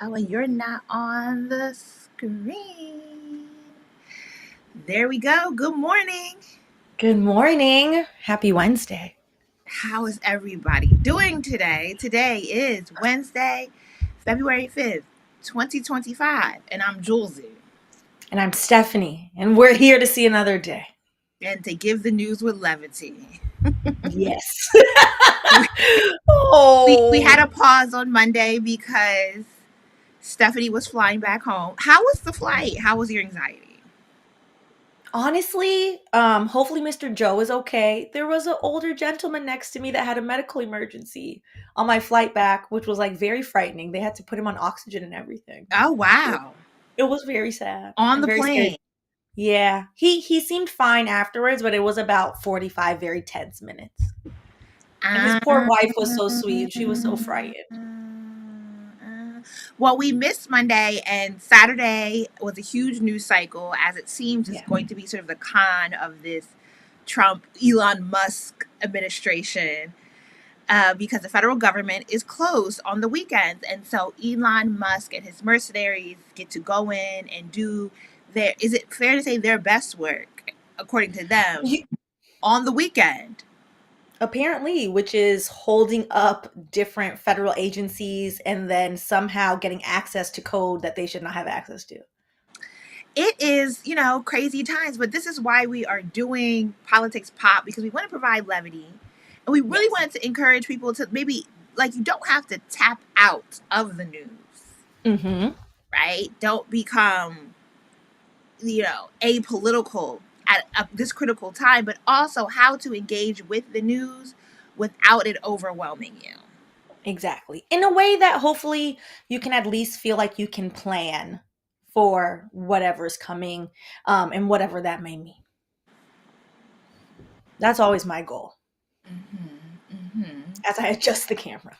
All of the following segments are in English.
Oh, and you're not on the screen. There we go. Good morning. Good morning. Happy Wednesday. How is everybody doing today? Today is Wednesday, February 5th, 2025, and I'm Julesy. And I'm Stephanie, and we're here to see another day. And to give the news with levity. Yes. We, we had Oh, a pause on Monday because Stephanie was flying back home. How was the flight? How was your anxiety? honestly, hopefully Mr. Joe is okay. There was an older gentleman next to me that had a medical emergency on my flight back, which was like very frightening. They had to put him on oxygen and everything. Oh, It, wow. it was very sad On and the very scary. plane. Yeah. He seemed fine afterwards, but it was about 45 very tense minutes. And his Uh, poor wife was so sweet. She was so frightened. well, we missed Monday, and Saturday was a huge news cycle, as it seems is Yeah. going to be sort of the con of this Trump Elon Musk administration. Because the federal government is closed on the weekends. And so Elon Musk and his mercenaries get to go in and do their, is it fair to say, their best work, according to them, on the weekend? Apparently, which is holding up different federal agencies and then somehow getting access to code that they should not have access to. It is, crazy times, but this is why we are doing Politics Pop, because we want to provide levity. And we really Yes. wanted to encourage people to maybe, like, you don't have to tap out of the news, Mm-hmm. right? Don't become, apolitical at this critical time, but also how to engage with the news without it overwhelming you. Exactly. In a way that hopefully you can at least feel like you can plan for whatever's coming, and whatever that may mean. That's always my goal as I adjust the camera.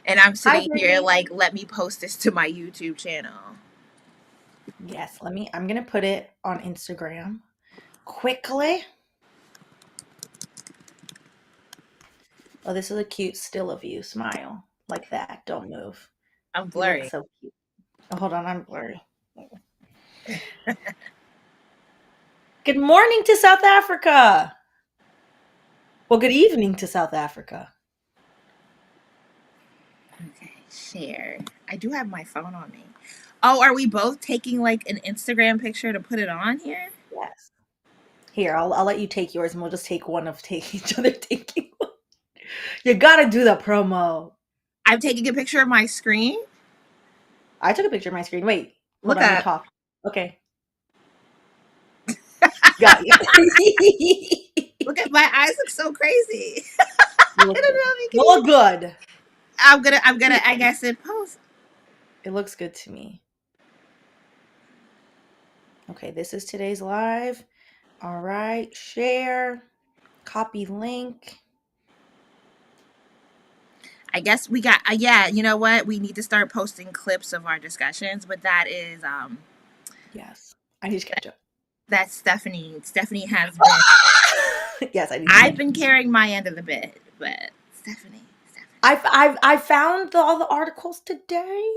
And I'm Hi, sitting here Brittany. like, let me post this to my YouTube channel. Yes, I'm going to put it on Instagram quickly. Oh, this is a cute still of you. Smile like that. Don't move. I'm You look blurry. so cute. Oh, hold on, I'm blurry. Good morning to South Africa. Well, good evening to South Africa. Okay, share. I do have my phone on me. Oh, are we both taking like an Instagram picture to put it on here? Yes. Here, I'll let you take yours, and we'll just take one of each other taking one. You gotta do the promo. I'm taking a picture of my screen. I took a picture of my screen. Wait, hold Look on, you up. talk. Okay. Got you. Look at my eyes look so crazy. You I look don't good. know if You you look can. good. I'm gonna. I guess it post. It looks good to me. Okay, this is today's live. All right, share, copy link. I guess we got. Yeah, you know what? We need to start posting clips of our discussions, but that is Yes, I need to catch up. that's Stephanie. Stephanie has been. Yes, I need to I've catch been up. carrying my end of the bit, but Stephanie. I found all the articles today.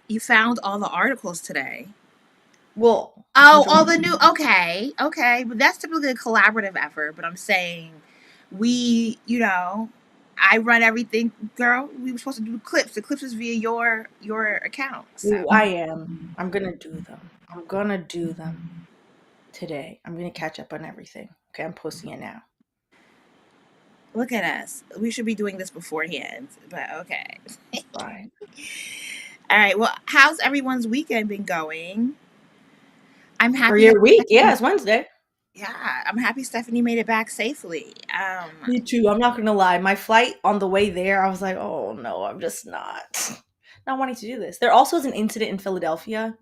You found all the articles today. Well, Oh, all majority. the new. Okay, but that's typically a collaborative effort. But I'm saying, I run everything, girl. We were supposed to do clips. The clips is via your account. So Ooh, I am. I'm gonna do them. I'm gonna do them today. I'm gonna catch up on everything. Okay, I'm posting it now. look at us. We should be doing this beforehand. But okay. Fine. All right. Well, how's everyone's weekend been going? I'm Or happy that your week? Yeah, Stephanie. it's Wednesday. Yeah, I'm happy Stephanie made it back safely. Me too. I'm not gonna lie. My flight on the way there, I was like, oh no, I'm just not wanting to do this. There also is an incident in Philadelphia,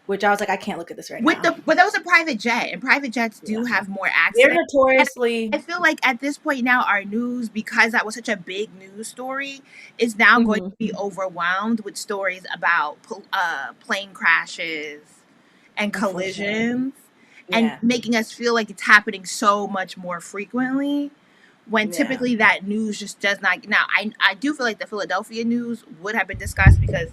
which I was like, I can't look at this right now. But that was a private jet, and private jets Yeah. do have more They're accidents. I notoriously. feel like at this point now, our news, because that was such a big news story, is now going to Mhm. be overwhelmed with stories about plane crashes and Unfortunately. collisions, and Yeah. making us feel like it's happening so much more frequently. when Yeah. typically that news just does not. Now, I do feel like the Philadelphia news would have been discussed because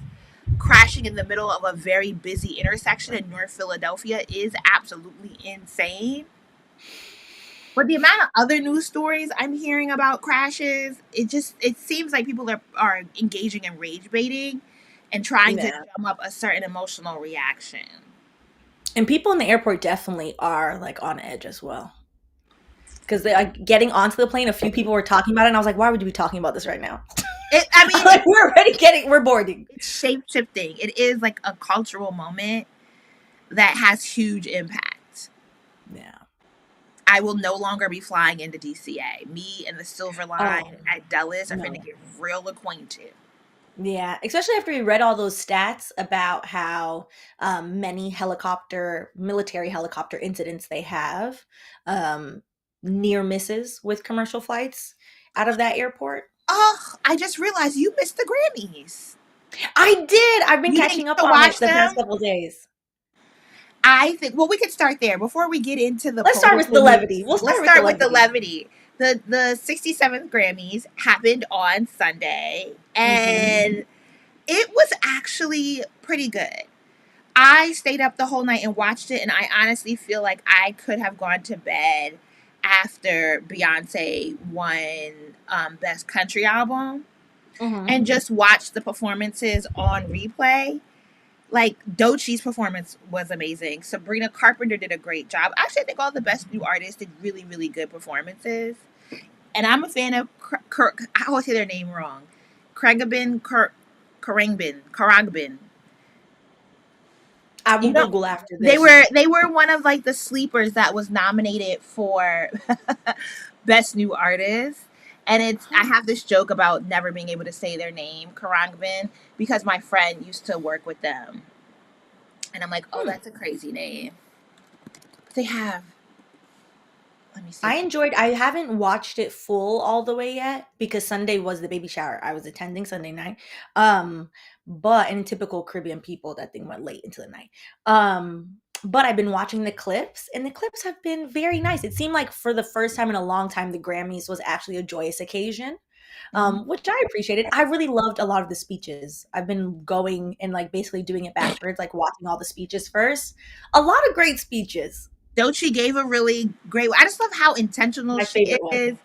crashing in the middle of a very busy intersection in North Philadelphia is absolutely insane. But the amount of other news stories I'm hearing about crashes, it seems like people are engaging in rage baiting and trying to Yeah. drum up a certain emotional reaction. And people in the airport definitely are like on edge as well. Because they like getting onto the plane, a few people were talking about it, and I was like, why would you be talking about this right now? I mean, Like we're boarding. it's shape shifting. It is like a cultural moment that has huge impact. Yeah. I will no longer be flying into DCA. Me and the Silver Line Oh at Dulles are finna no. get real acquainted. Yeah, especially after we read all those stats about how many military helicopter incidents they have, um, near misses with commercial flights out of that airport. Oh, I just realized you missed the Grammys. I did. I've been You didn't catching get up to on it watch the past them? couple days. I think, well, we could start there before we get into the Let's start with political the levity. news. We'll Let's start with the start with the levity. levity. The 67th Grammys happened on Sunday, Hmm. and it was actually pretty good. I stayed up the whole night and watched it, and I honestly feel like I could have gone to bed after Beyonce won Best Country Album Hmm. and just watched the performances on replay. Like Dochi's performance was amazing. Sabrina Carpenter did a great job. Actually, I think all the best new artists did really, really good performances. And I'm a fan of I always say their name wrong. Karangbin. I You will know, Google after they this. were one of like the sleepers that was nominated for best new artist. And I Huh. have this joke about never being able to say their name, Karangbin, because my friend used to work with them. And I'm like, oh, Hmm. that's a crazy name. They have. Let me see if I haven't watched it full all the way yet because Sunday was the baby shower I was attending Sunday night. Um, but in typical Caribbean people, that thing went late into the night. But I've been watching the clips and the clips have been very nice. It seemed like for the first time in a long time, the Grammys was actually a joyous occasion, Mhm. which I appreciated. I really loved a lot of the speeches. I've been going and like basically doing it backwards, like watching all the speeches first. A lot of great speeches. Doechii gave a really great. I just love how intentional My she favorite one. is.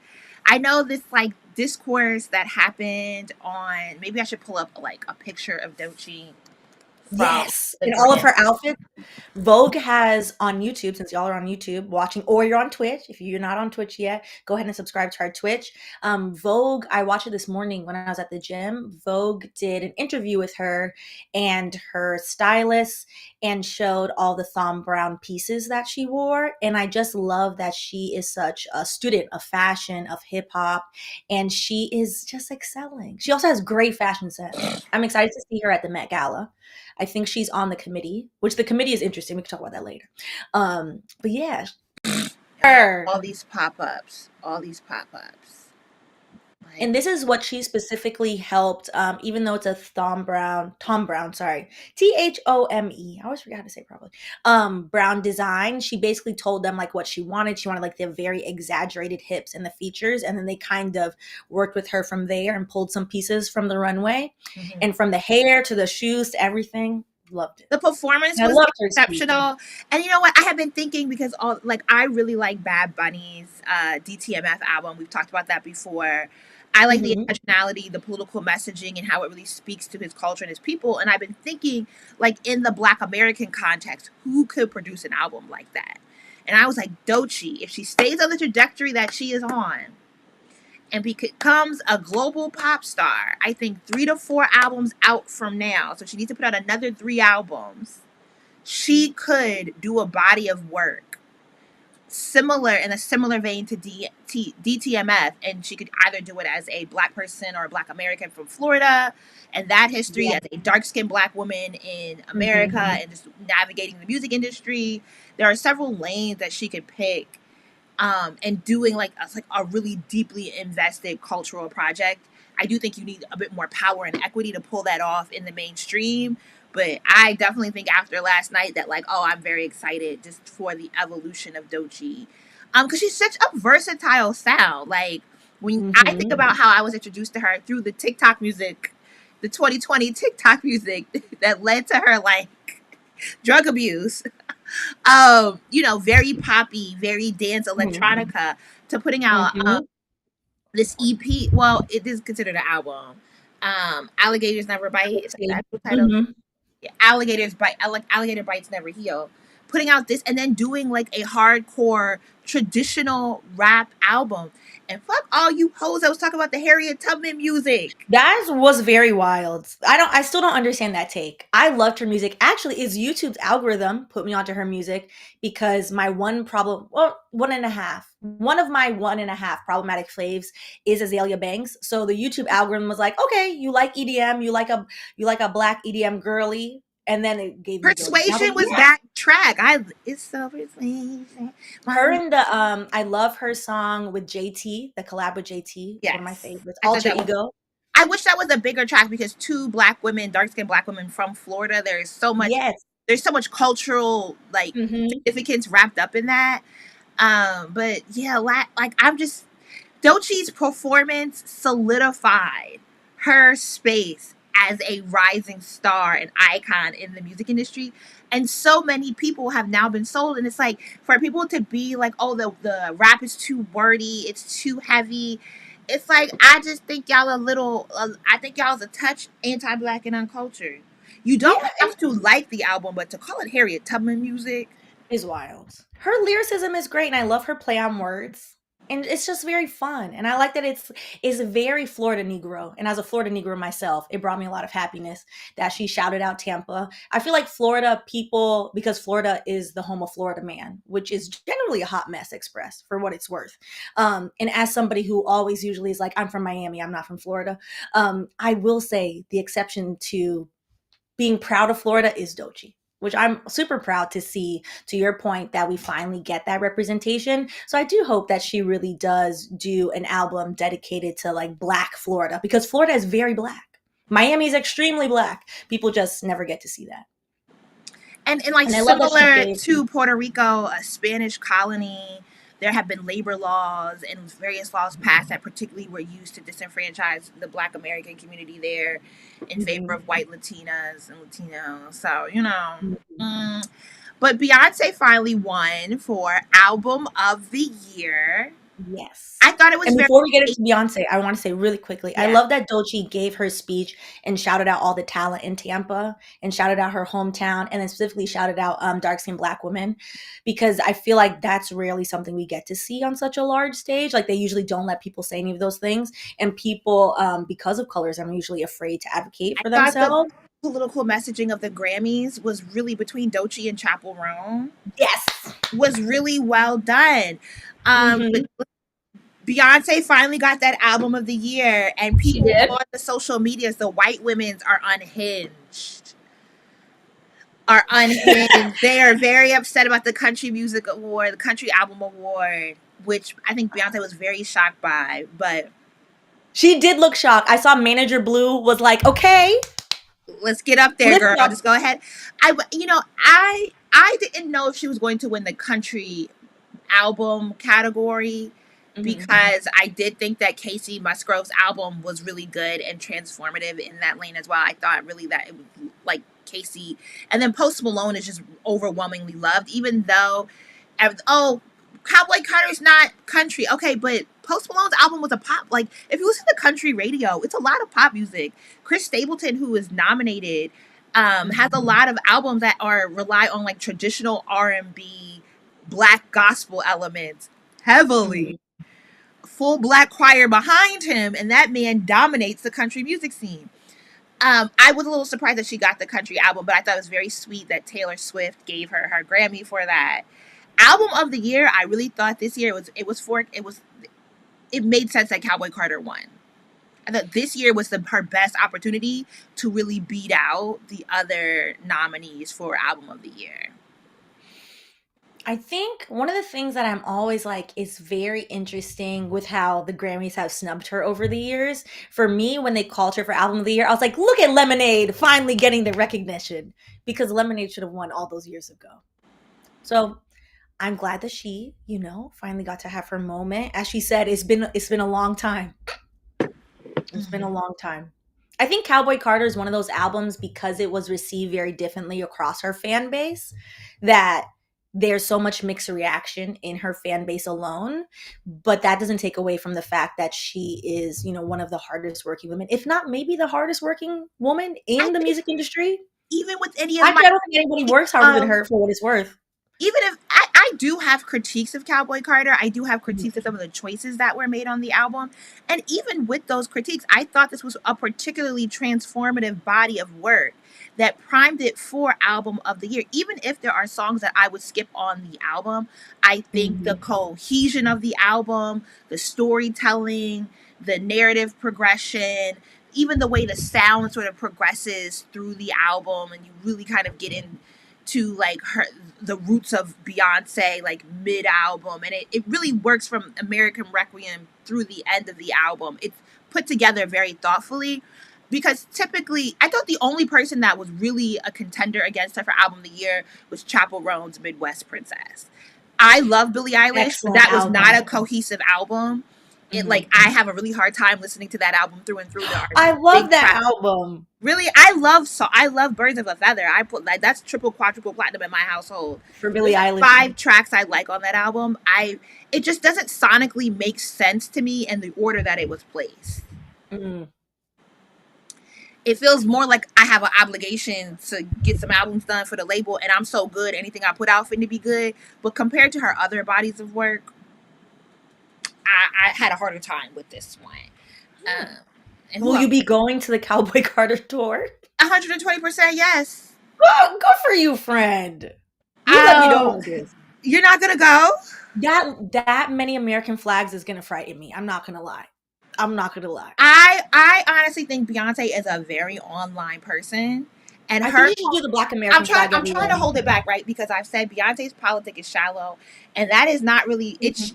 I know this like discourse that happened on. Maybe I should pull up like a picture of Doechii from Yes, the in all of Grand. her outfits. Vogue has on YouTube, since y'all are on YouTube watching, or you're on Twitch. If you're not on Twitch yet, go ahead and subscribe to our Twitch. Vogue, I watched it this morning when I was at the gym. Vogue did an interview with her and her stylist and showed all the Thom Browne pieces that she wore. And I just love that she is such a student of fashion, of hip hop, and she is just excelling. She also has great fashion sense. I'm excited to see her at the Met Gala. I think she's on the committee, which the committee is interesting. We can talk about that later. But yeah, her. All these pop ups, all these pop ups. Like And this is what she specifically helped, even though it's a Tom Brown, sorry, Thome. I always forget how to say it properly. Brown design. She basically told them like what she wanted. She wanted like the very exaggerated hips and the features, and then they kind of worked with her from there and pulled some pieces from the runway, mhm. and from the hair to the shoes to everything. Loved it. The performance And I was loved her speech. exceptional. And you know what? I have been thinking because all like I really like Bad Bunny's DTMF album. We've talked about that before. I like the Mhm. intentionality, the political messaging, and how it really speaks to his culture and his people. And I've been thinking, like in the Black American context, who could produce an album like that? And I was like, Doechii, if she stays on the trajectory that she is on, and becomes a global pop star, I think 3 to 4 albums out from now. So she needs to put out another 3 albums. She could do a body of work similar in a similar vein to DTMF, and she could either do it as a black person or a black American from Florida, and that history Yeah. as a dark skinned black woman in America, Mhm. and just navigating the music industry. There are several lanes that she could pick, and doing like a really deeply invested cultural project. I do think you need a bit more power and equity to pull that off in the mainstream. But I definitely think after last night that like, oh, I'm very excited just for the evolution of Doechii. Because she's such a versatile sound. Like When I think Mm-hmm. about how I was introduced to her through the TikTok music, the 2020 TikTok music that led to her like drug abuse, very poppy, very dance electronica, to putting out Mm-hmm. this EP. Well, it is considered an album. Alligators Never Bite. Is that the actual title? Mm-hmm. Yeah, Alligators Bite. Alligator Bites Never Heal. Putting out this and then doing like a hardcore traditional rap album. And fuck all you hoes that was talking about the Harriet Tubman music. That was very wild. I still don't understand that take. I loved her music. Actually, is YouTube's algorithm put me onto her music because my one problem, well, one and a half. One of my one and a half problematic faves is Azalea Banks. So the YouTube algorithm was like, okay, you like EDM, you like a black EDM girly, and then it gave me Doja. And I was Persuasion like, was yeah. that track. It's so persuasion. Her and the I love her song with JT, the collab with JT is one of my Yes. favorites. I thought Alter that was Ego. I wish that was a bigger track because two black women, dark skinned black women from Florida, Yes. there's so much cultural like Mm-hmm. significance wrapped up in that. But yeah, like I'm just Dochi's performance solidified her space as a rising star and icon in the music industry. And so many people have now been sold. And it's like for people to be like, oh, the rap is too wordy, it's too heavy. It's like I just think y'all a little. I think y'all's a touch anti-black and uncultured. You don't Yeah, have to like the album, but to call it Harriet Tubman music, is wild. Her lyricism is great, and I love her play on words. And it's just very fun. And I like that it's a very Florida Negro. And as a Florida Negro myself, it brought me a lot of happiness that she shouted out Tampa. I feel like Florida people, because Florida is the home of Florida man, which is generally a hot mess express for what it's worth. And as somebody who always usually is like, I'm from Miami, I'm not from Florida. I will say the exception to being proud of Florida is Dochi, which I'm super proud to see, to your point, that we finally get that representation. So I do hope that she really does do an album dedicated to like black Florida, because Florida is very black. Miami is extremely black. People just never get to see that. and like And I love that she similar gave. to Puerto Rico, a Spanish colony, there have been labor laws and various laws passed that particularly were used to disenfranchise the Black American community there in favor Mhm. of white Latinas and Latinos. So you know, Mhm. mm. But Beyonce finally won for Album of the Year. Yes. I thought it was And very before we get into Beyonce, I want to say really quickly, I yeah. love that Doechii gave her speech and shouted out all the talent in Tampa and shouted out her hometown and then specifically shouted out dark skinned black women, because I feel like that's rarely something we get to see on such a large stage. Like they usually don't let people say any of those things. And people, because of colorism, are usually afraid to advocate I for thought the themselves. political messaging of the Grammys was really between Doechii and Chapel Roan Yes. was really well done. But Hmm. Beyonce finally got that album of the year, and She people did. on the social medias, the white women's are unhinged. Are unhinged. They are very upset about the Country Music Award, the Country Album Award, which I think Beyonce was very shocked by. But She did look shocked. I saw Manager Blue was like, okay, let's get up there, lift girl. up. Just go ahead. I didn't know if she was going to win the country album category Hmm. because I did think that Casey Musgrove's album was really good and transformative in that lane as well. I thought really that it was like Casey, and then Post Malone is just overwhelmingly loved, even though, oh, Cowboy Carter's not country. Okay, but Post Malone's album was a pop. Like, if you listen to country radio, it's a lot of pop music. Chris Stapleton, who is nominated, has a lot of albums that are rely on like traditional R&B, black gospel elements heavily. Hmm. Full black choir behind him, and that man dominates the country music scene. I was a little surprised that she got the country album, but I thought it was very sweet that Taylor Swift gave her Grammy for that. Album of the year, I really thought this year it made sense that Cowboy Carter won. I thought this year was her best opportunity to really beat out the other nominees for album of the year. I think one of the things that I'm always like is very interesting with how the Grammys have snubbed her over the years. For me, when they called her for Album of the Year, I was like, look at Lemonade finally getting the recognition, because Lemonade should have won all those years ago. So I'm glad that she, finally got to have her moment. As she said, it's been a long time. It's been a Mhm. long time. I think Cowboy Carter is one of those albums because it was received very differently across her fan base that there's so much mixed reaction in her fan base alone. But that doesn't take away from the fact that she is, one of the hardest working women, if not maybe the hardest working woman I in the think music industry. even with any of my Actually, I don't think anybody works harder than of her for what it's worth. even if I do have critiques of Cowboy Carter, I do have Mhm. critiques of some of the choices that were made on the album. And even with those critiques, I thought this was a particularly transformative body of work that primed it for album of the year. Even if there are songs that I would skip on the album, I think the Mhm. cohesion of the album, the storytelling, the narrative progression, even the way the sound sort of progresses through the album and you really kind of get into like her the roots of Beyonce like mid album, and it really works from American Requiem through the end of the album. It's put together very thoughtfully because typically I thought the only person that was really a contender against her for album of the year was Chappell Roan's Midwest Princess. I love Billie Eilish, but Excellent that was not album. a cohesive album. It Mhm. like I have a really hard time listening to that album through and through. There are I love big that tracks. album. Really, I love Birds of a Feather. I put like that's triple quadruple platinum in my household. For Billie There's like Eilish. 5 tracks I like on that album. I It just doesn't sonically make sense to me in the order that it was placed. Mm. It feels more like I have an obligation to get some albums done for the label, and I'm so good. Anything I put out for to be good. But compared to her other bodies of work, I had a harder time with this one. Um, and who Will you else? be going to the Cowboy Carter tour? 120% yes. Oh, good for you, friend. You let me know Oh, how it is. you're not gonna go? That many American flags is gonna frighten me. I'm not gonna lie. I'm not gonna lie. I honestly think Beyonce is a very online person, and I think her. you should do the Black American flag I'm trying to everywhere. hold it back, right? Because I've said Beyonce's politic is shallow, and that is not really it's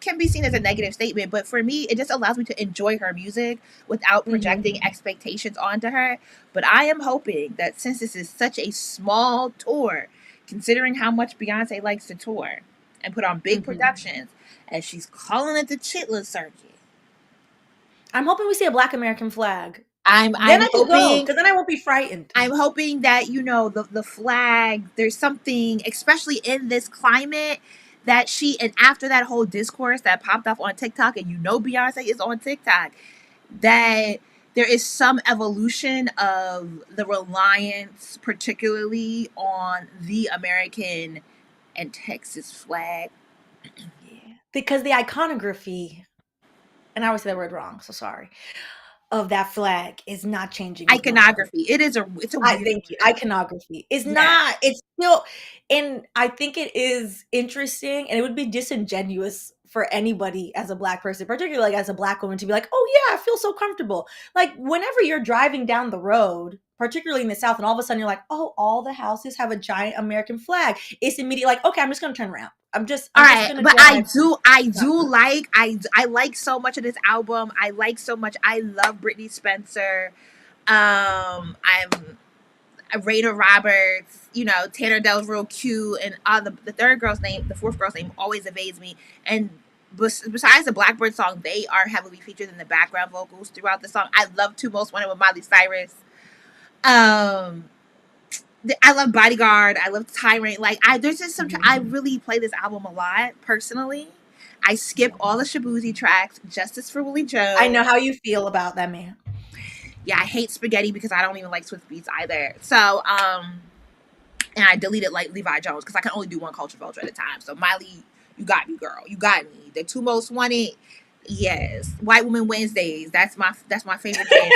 can be seen as a negative statement, but for me, it just allows me to enjoy her music without Hmm. projecting expectations onto her. But I am hoping that since this is such a small tour, considering how much Beyonce likes to tour and put on big Hmm. productions, and she's calling it the Chitlin Circuit. I'm hoping we see a Black American flag. Then I'm I can go, hoping because then I won't be frightened. that the flag, there's something especially in this climate that she, and after that whole discourse that popped off on TikTok, and Beyonce is on TikTok, that there is some evolution of the reliance particularly on the American and Texas flag. Yeah. Because the iconography, and I always say that word wrong, so sorry, of that flag is not changing with modern. Iconography, it's a I weird thank you. word. Iconography is Yeah. not. It's still, and I think it is interesting, and it would be disingenuous for anybody as a Black person, particularly like as a Black woman, to be like, "Oh yeah, I feel so comfortable." Like whenever you're driving down the road, particularly in the South, and all of a sudden you're like, "Oh, all the houses have a giant American flag." It's immediately like, "Okay, I'm just gonna turn around. All I'm just right, gonna but drive." I like so much of this album. I like so much. I love Britney Spencer. I'm Raina Roberts. Tanner Dell's real cute, and the fourth girl's name always evades me. And besides the Blackbird song, they are heavily featured in the background vocals throughout the song. I love Two Most Wanted with Miley Cyrus. Um, I love Bodyguard. I love Tyrant. Like there's just some. Mhm. I really play this album a lot personally. I skip all the Shabuzi tracks. Justice for Willie I Joe. know how you feel about that man. Yeah, I hate Spaghetti because I don't even like Swiss Beats either. So and I deleted like Levi Jones because I can only do one culture vulture at a time. So Miley, you got me, girl. You got me. The Two Most Wanted. Yes, White Woman Wednesdays. That's my favorite jam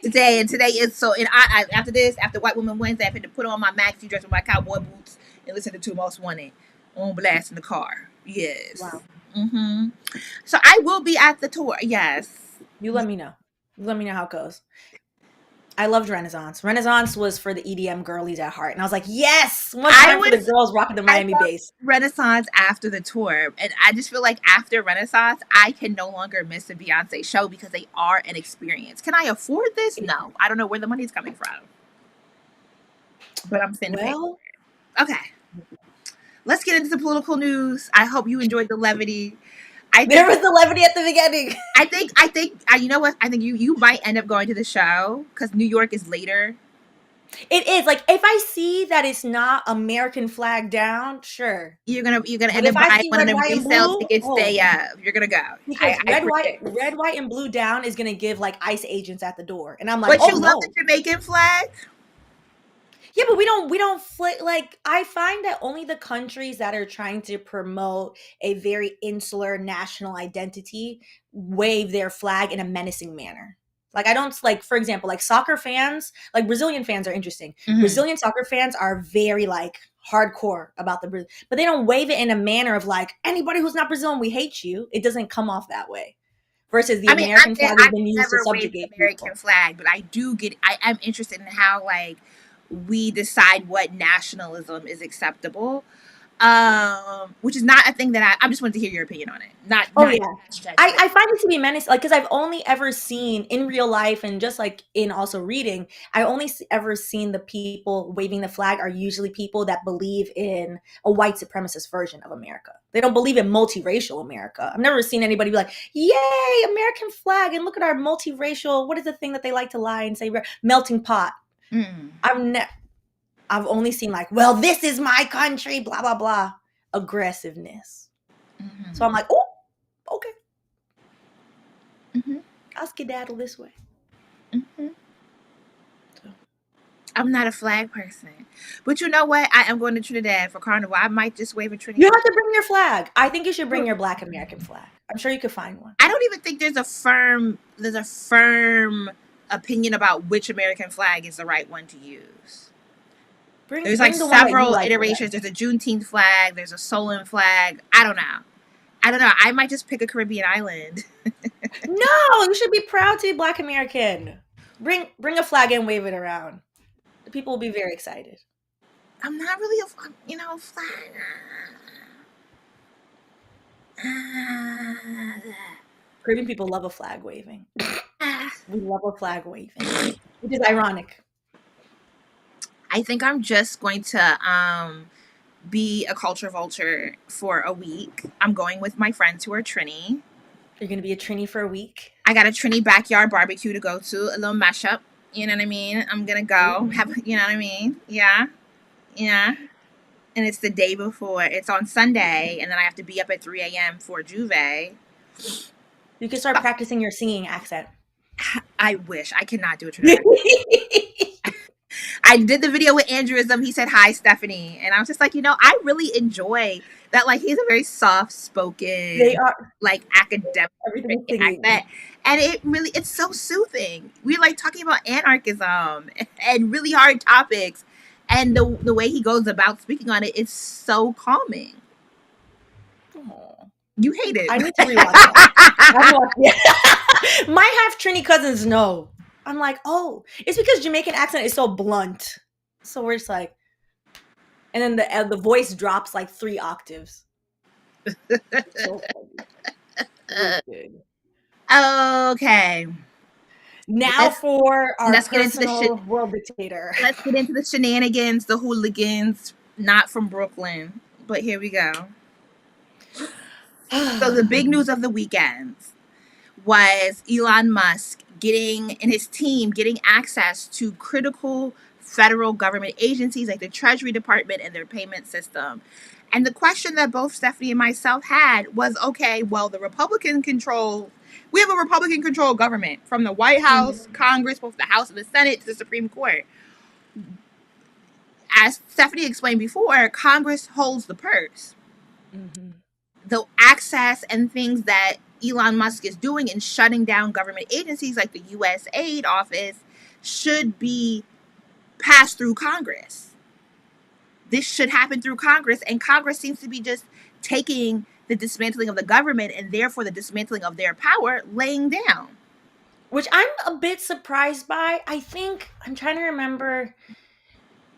today. And today is so. And after this, after White Woman Wednesday, I had to put on my maxi dress with my cowboy boots and listen to Two Most Wanted on blast in the car. Yes. Wow. Mm-hmm. So I will be at the tour. Yes. You let me know. You let me know how it goes. I loved Renaissance. Renaissance was for the EDM girlies at heart. And I was like, yes, one I time for the was girls rocking the I Miami love bass. Renaissance after the tour, and I just feel like after Renaissance, I can no longer miss a Beyonce show because they are an experience. Can I afford this? No, I don't know where the money's coming from, but I'm finna pay Well, for it. Okay, let's get into the political news. I hope you enjoyed the levity. I There think was the levity at the beginning. you know what? I think you might end up going to the show because New York is later. It is like if I see that it's not American flag down, sure. You're gonna But end if up I buying see one of red, them white, and resale blue, tickets. oh, Stay up. You're gonna go. because I predict. red, white, and blue down is gonna give like ICE agents at the door, and I'm like, But oh you love the no. Jamaican flag. Yeah, but we don't like I find that only the countries that are trying to promote a very insular national identity wave their flag in a menacing manner. Like I don't like for example, like soccer fans, like Brazilian fans are interesting. Hmm. Brazilian soccer fans are very like hardcore about but they don't wave it in a manner of like anybody who's not Brazilian, we hate you. It doesn't come off that way. Versus the I mean, American flag has I've been used to never waved the subjugate American people. flag, but I do get. I am interested in how like we decide what nationalism is acceptable. Which is not a thing that I just wanted to hear your opinion on it. Oh Not yeah. judgment. I find it to be menacing, like because I've only ever seen in real life and just like in also reading, I only ever seen the people waving the flag are usually people that believe in a white supremacist version of America. They don't believe in multiracial America. I've never seen anybody be like, "Yay, American flag!" and look at our multiracial. What is the thing that they like to lie and say? Melting pot. Mm, I've ne- I've only seen like, "Well, this is my country," blah blah blah, aggressiveness. So I'm mm-hmm, like, "Oh, okay, mm-hmm, I'll skedaddle this way." mm-hmm. So I'm not a flag person, but you know what? I am going to Trinidad for Carnival. I might just wave a you Trinidad. have to bring your flag. I think you should bring your Black American flag. I'm sure you could find one. I don't even think there's a firm opinion about which American flag is the right one to use. There's like Bring the one that you several like the iterations. best. There's a Juneteenth flag. There's a Solon flag. I don't know. I don't know. I might just pick a Caribbean island. No, you should be proud to be Black American. Bring a flag and wave it around. The people will be very excited. I'm not really flag. Caribbean people love a flag waving. We love a flag waving, which is ironic. I think I'm just going to be a culture vulture for a week. I'm going with my friends who are Trini. You're gonna be a Trini for a week. I got a Trini backyard barbecue to go to, a little mashup. You know what I mean? I'm gonna go have, you know what I mean? Yeah, yeah. And it's the day before. It's on Sunday, and then I have to be up at 3 a.m. for Juve. You can start practicing your singing accent. I wish I cannot do a Trinidad. I did the video with Andrewism. He said hi, Stephanie, and I was just like, I really enjoy that. Like, he's a very soft They spoken, are like academic everything is singing. accent, and it's so soothing. We're like talking about anarchism and really hard topics, and the way he goes about speaking on it is so calming. Oh, You hate it. I need to rewatch that. I watched it. My half Trini cousins know. I'm like, oh, it's because Jamaican accent is so blunt. So we're just like, and then the voice drops like 3 octaves. So funny. So good. Okay, Now let's for our let's get into the shit. personal world dictator. Let's get into the shenanigans, the hooligans, not from Brooklyn, but here we go. So the big news of the weekend was Elon Musk and his team getting access to critical federal government agencies like the Treasury Department and their payment system. And the question that both Stephanie and myself had was, okay, well, we have a Republican controlled government from the White House, Congress, both the House and the Senate to the Supreme Court. As Stephanie explained before, Congress holds the purse. Mhm. The access and things that Elon Musk is doing in shutting down government agencies like the U.S. Aid Office should be passed through Congress. This should happen through Congress, and Congress seems to be just taking the dismantling of the government and therefore the dismantling of their power laying down. Which I'm a bit surprised by. I think I'm trying to remember.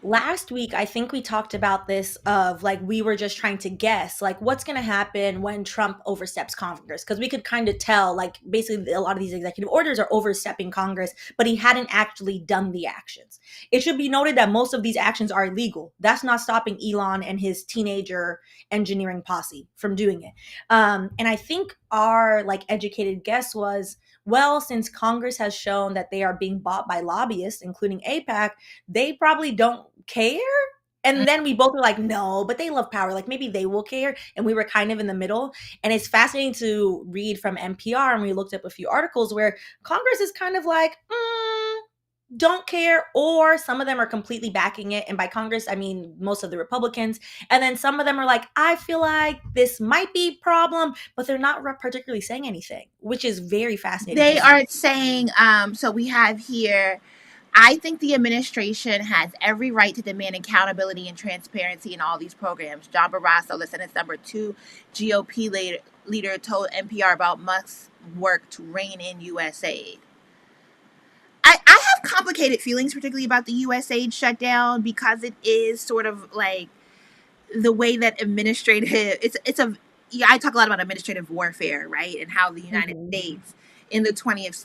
last week I think we talked about this of like we were just trying to guess like what's going to happen when Trump oversteps Congress, because we could kind of tell like basically a lot of these executive orders are overstepping Congress, but he hadn't actually done the actions. It should be noted that most of these actions are illegal. That's not stopping Elon and his teenager engineering posse from doing it. And I think our like educated guess was, well, since Congress has shown that they are being bought by lobbyists including APAC, they probably don't care. And then we both were like, no, but they love power. Like maybe they will care. And we were kind of in the middle. And it's fascinating to read from NPR. And we looked up a few articles where Congress is kind of like, don't care, or some of them are completely backing it. And by Congress, I mean most of the Republicans. And then some of them are like, I feel like this might be a problem, but they're not particularly saying anything, which is very fascinating to They see. are saying, so we have here, I think the administration has every right to demand accountability and transparency in all these programs. John Barrasso, the Senate's number two GOP leader, told NPR about Musk's work to rein in U.S. aid. I have complicated feelings, particularly about the U.S. aid shutdown, because it is sort of like the way that it's a yeah, I talk a lot about administrative warfare, right? And how the United Mhm. States in the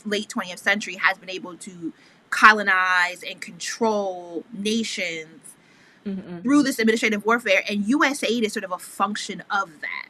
late 20th century has been able to colonize and control nations Mhm. through this administrative warfare, and US aid is sort of a function of that.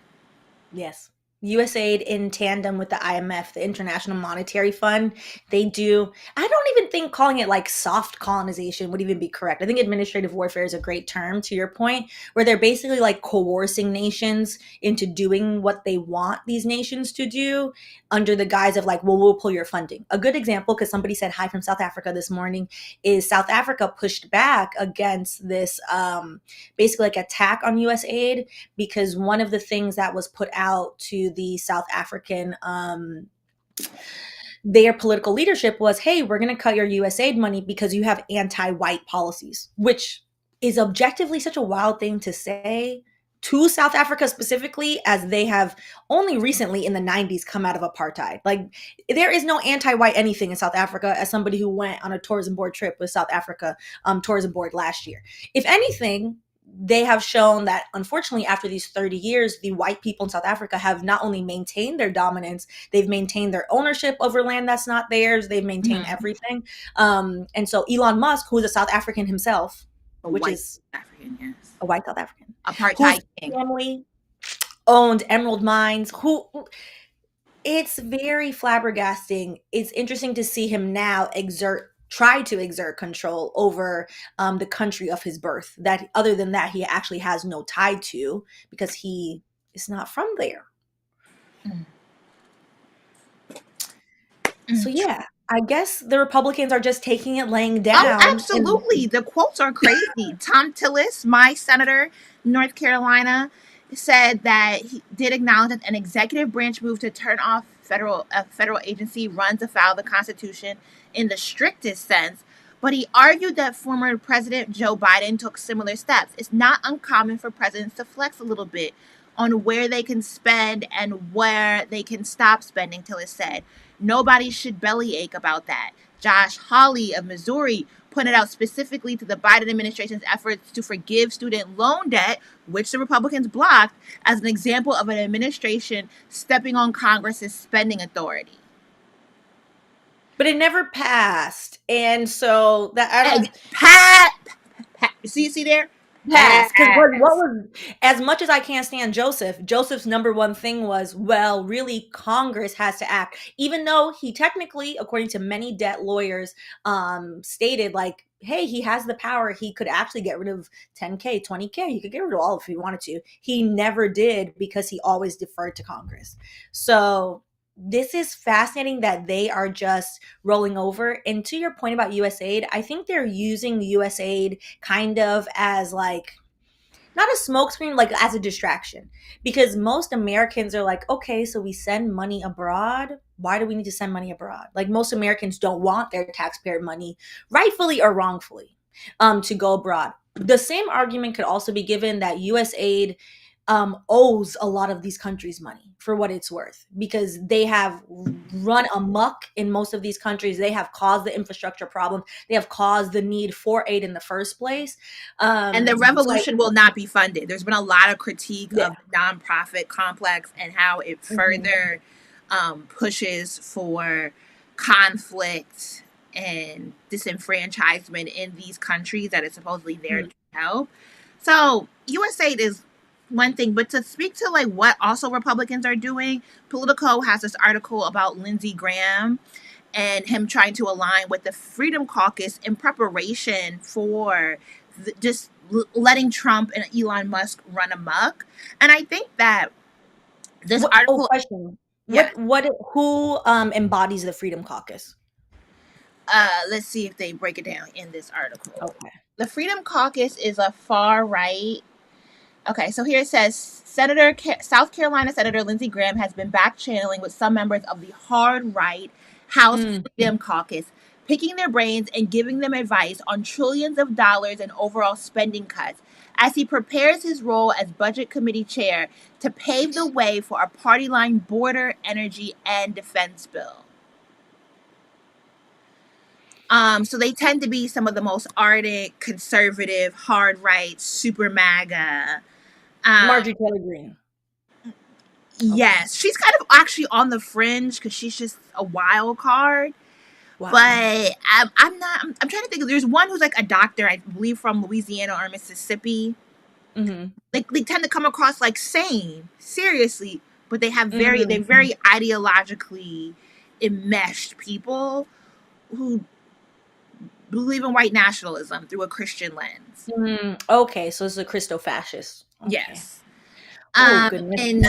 Yes. USAID in tandem with the IMF, the International Monetary Fund, they do. I don't even think calling it like soft colonization would even be correct. I think administrative warfare is a great term to your point, where they're basically like coercing nations into doing what they want these nations to do under the guise of like, well, we'll pull your funding. A good example, because somebody said hi from South Africa this morning, is South Africa pushed back against this basically like attack on US aid, because one of the things that was put out to the South African their political leadership was, hey, we're going to cut your USAID money because you have anti-white policies, which is objectively such a wild thing to say to South Africa specifically, as they have only recently in the 90s come out of apartheid. Like there is no anti-white anything in South Africa, as somebody who went on a tourism board trip with South Africa tourism board last year. If anything, they have shown that unfortunately after these 30 years, the white people in South Africa have not only maintained their dominance, they've maintained their ownership over land that's not theirs, they've maintained Mhm. everything. And so Elon Musk, who is a South African himself, A which white is African, yes. a white South African, whose Apartheid king. family owned emerald mines, who it's very flabbergasting. It's interesting to see him now try to exert control over the country of his birth, that other than that he actually has no tie to, because he is not from there. Mm. So Mm. yeah, I guess the Republicans are just taking it laying Oh, down and absolutely. The quotes are crazy. Tom Tillis, my senator, North Carolina, said that he did acknowledge that an executive branch move to turn off a federal agency runs afoul of the Constitution in the strictest sense. But he argued that former President Joe Biden took similar steps. It's not uncommon for presidents to flex a little bit on where they can spend and where they can stop spending, Tillis said. Nobody should bellyache about that. Josh Hawley of Missouri pointed out specifically to the Biden administration's efforts to forgive student loan debt, which the Republicans blocked, as an example of an administration stepping on Congress's spending authority. but it never passed. And so that I don't Pat, Pat, see there? pass, because what Pass. was, as much as I can't stand Joseph's number one thing was, well, really Congress has to act, even though he technically, according to many debt lawyers, stated like, hey, he has the power, he could actually get rid of 10K, 20K, he could get rid of all if he wanted to. He never did, because he always deferred to Congress. So this is fascinating that they are just rolling over. And to your point about USAID, I think they're using USAID kind of as like not a smokescreen, like as a distraction, because most Americans are like, okay, so we send money abroad, why do we need to send money abroad? Like most Americans don't want their taxpayer money, rightfully or wrongfully, to go abroad. The same argument could also be given that USAID owes a lot of these countries money for what it's worth, because they have run amok in most of these countries. They have caused the infrastructure problem. They have caused the need for aid in the first place. And the So I, revolution will not be funded. There's been a lot of critique yeah. of the nonprofit complex and how it Mhm. further pushes for conflict and disenfranchisement in these countries that is supposedly there Mhm. to help. So US aid is one thing, but to speak to like what also Republicans are doing, Politico has this article about Lindsey Graham and him trying to align with the Freedom Caucus in preparation for just letting Trump and Elon Musk run amok. And I think that this Oh, article, question. yeah, Who embodies the Freedom Caucus? let's see if they break it down in this article. Okay. The Freedom Caucus is a far right. Okay, so here it says South Carolina Senator Lindsey Graham has been back channeling with some members of the hard right House Mm. Freedom Caucus, picking their brains and giving them advice on trillions of dollars and overall spending cuts as he prepares his role as Budget Committee chair to pave the way for a party line border, energy, and defense bill. So they tend to be some of the most ardent, conservative, hard right, super MAGA. Um, Marjorie Taylor Greene. Okay. Yes, she's kind of actually on the fringe because she's just a wild card. Wow. But I'm not. I'm trying to think. There's one who's like a doctor, I believe, from Louisiana or Mississippi. Hmm. Like they tend to come across like sane, seriously, but they're Hmm. very ideologically enmeshed people who believe in white nationalism through a Christian lens. Okay, so it's a Christo-fascist. Okay. Yes. Oh goodness. And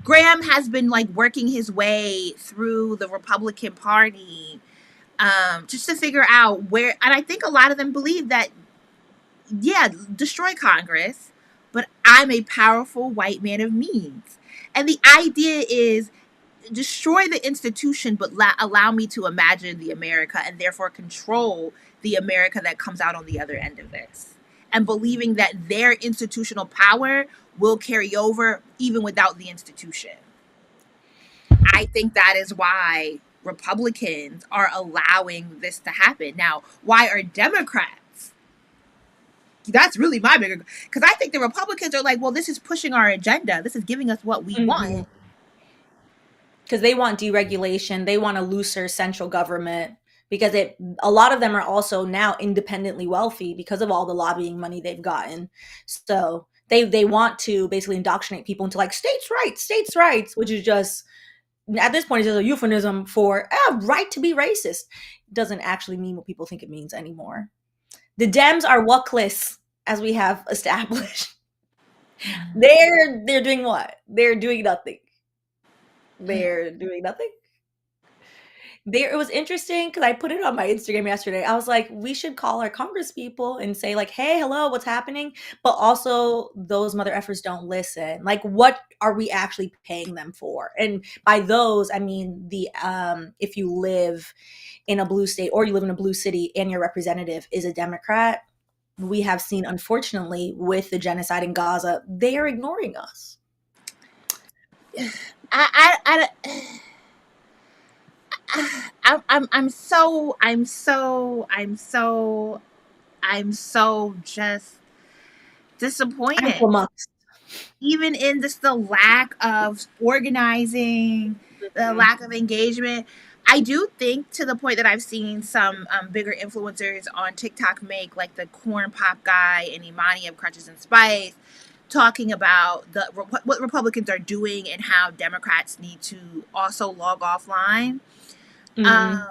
Graham has been like working his way through the Republican Party just to figure out where, and I think a lot of them believe that, yeah, destroy Congress, but I'm a powerful white man of means. And the idea is destroy the institution, but allow me to imagine the America and therefore control the America that comes out on the other end of this. And believing that their institutional power will carry over even without the institution. I think that is why Republicans are allowing this to happen. Now, why are Democrats? That's really my bigger, because I think the Republicans are like, well, this is pushing our agenda. This is giving us what we want. Because they want deregulation, they want a looser central government, because a lot of them are also now independently wealthy because of all the lobbying money they've gotten. So they want to basically indoctrinate people into like states rights, which is just at this point it's just a euphemism for right to be racist. It doesn't actually mean what people think it means anymore. The Dems are wuckless, as we have established. They're doing what? They're doing nothing. They're doing nothing. There, it was interesting because I put it on my Instagram yesterday. I was like, we should call our Congress people and say like, hey, hello, what's happening? But also those mother effers don't listen. Like, what are we actually paying them for? And by those, I mean the if you live in a blue state or you live in a blue city and your representative is a Democrat, we have seen, unfortunately, with the genocide in Gaza, they are ignoring us. I'm so just I'm disappointed. flummoxed. Even in just the lack of organizing, the Mhm. lack of engagement. I do think, to the point that I've seen some bigger influencers on TikTok make, like the corn pop guy and Imani of Crutches and Spice, talking about what Republicans are doing and how Democrats need to also log offline. Mhm. Um,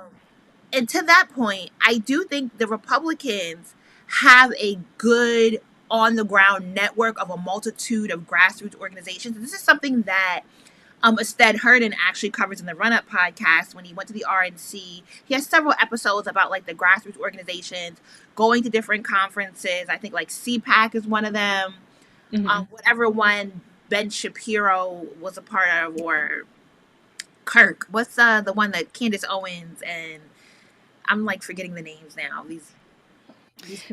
and to that point, I do think the Republicans have a good on the ground network of a multitude of grassroots organizations. This is something that Stead Herden actually covers in the Run Up podcast when he went to the RNC. He has several episodes about like the grassroots organizations going to different conferences. I think like CPAC is one of them. Mhm. Whatever one Ben Shapiro was a part of, or Kirk. What's the one that Candace Owens and I'm like forgetting the names now. These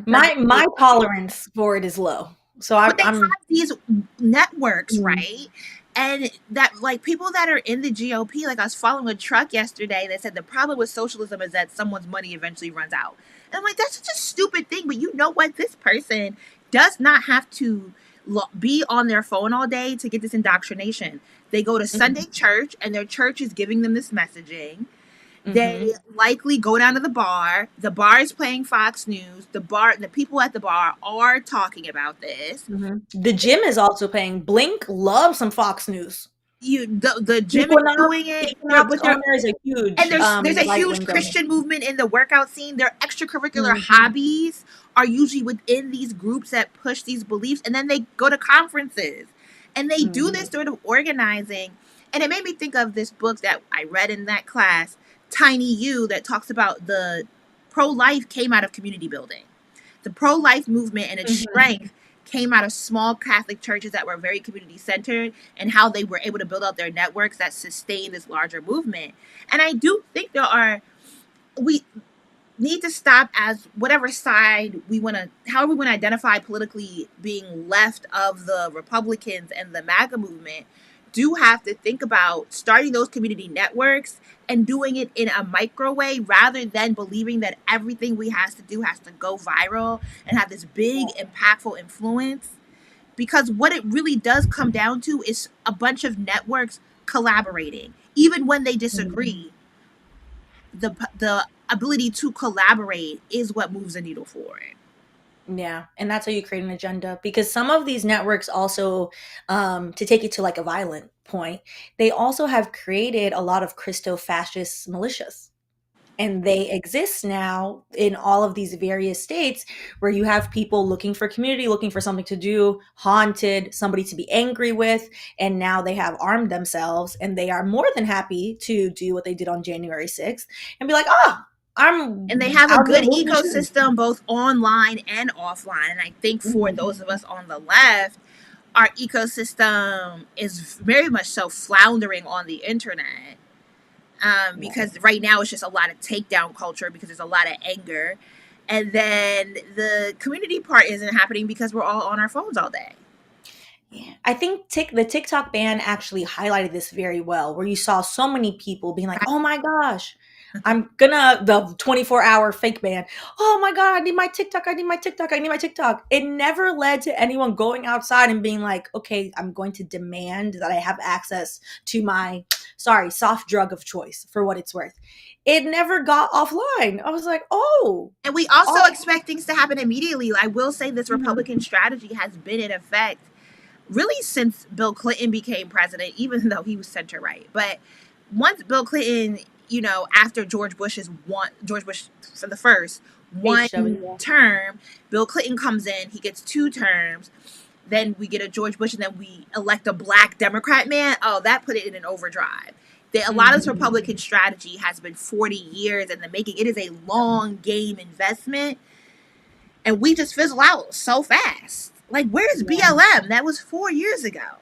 My conservative. tolerance for it is low. So But they I'm have these networks, mm, right? And that, like, people that are in the GOP, like, I was following a truck yesterday that said the problem with socialism is that someone's money eventually runs out. And I'm like, that's such a stupid thing. But you know what? This person does not have to be on their phone all day to get this indoctrination. They go to Sunday mhm, church, and their church is giving them this messaging. They mhm, likely go down to the bar. The bar is playing Fox News. The people at the bar are talking about this. mhm. The gym is also paying. Blink loves some Fox News. The gym is Equinox doing it. They're Equinox but they're owner is a and huge there's a right huge wing donor. Christian movement in the workout scene. Their extracurricular Mhm, hobbies are usually within these groups that push these beliefs, and then they go to conferences and they do this mhm, sort of organizing. And it made me think of this book that I read in that class, Tiny You, that talks about the pro life came out of community building. The pro life movement and its mhm. strength came out of small Catholic churches that were very community centered, and how they were able to build out their networks that sustain this larger movement. And I do think we need to stop, as whatever side we want to, however we want to identify politically, being left of the Republicans and the MAGA movement, do have to think about starting those community networks and doing it in a micro way, rather than believing that everything we has to do has to go viral and have this big impactful influence. Because what it really does come down to is a bunch of networks collaborating even when they Mhm. disagree. The ability to collaborate is what moves the needle for it. Yeah, and that's how you create an agenda, because some of these networks also, to take it to like a violent point, they also have created a lot of Christo-fascist militias. And they exist now in all of these various states where you have people looking for community, looking for something to do, haunted, somebody to be angry with, and now they have armed themselves and they are more than happy to do what they did on January 6th and be like, oh, And they I'm have a out here good looting shoes. ecosystem both online and offline. And I think for Mhm, those of us on the left, our ecosystem is very much so floundering on the internet, yeah. because right now it's just a lot of takedown culture because there's a lot of anger. And then the community part isn't happening because we're all on our phones all day. Yeah, I think the TikTok ban actually highlighted this very well, where you saw so many people being like, Right? "Oh my gosh, I'm gonna the 24-hour fake ban. Oh my god, I need my TikTok. I need my TikTok. I need my TikTok." It never led to anyone going outside and being like, "Okay, I'm going to demand that I have access to my soft drug of choice for what it's worth." It never got offline. I was like, "Oh, And we also all expect things to happen immediately. I will say this mhm, Republican strategy has been in effect really since Bill Clinton became president, even though he was center right. But once Bill Clinton, after George Bush for the first one HW." term, Bill Clinton comes in, he gets 2 terms. Then we get a George Bush, and then we elect a black Democrat man. Oh, that put it in an overdrive. A lot of this Mhm. Republican strategy has been 40 years in the making. It is a long game investment, and we just fizzle out so fast. Like, where's Yeah. BLM? That was 4 years ago.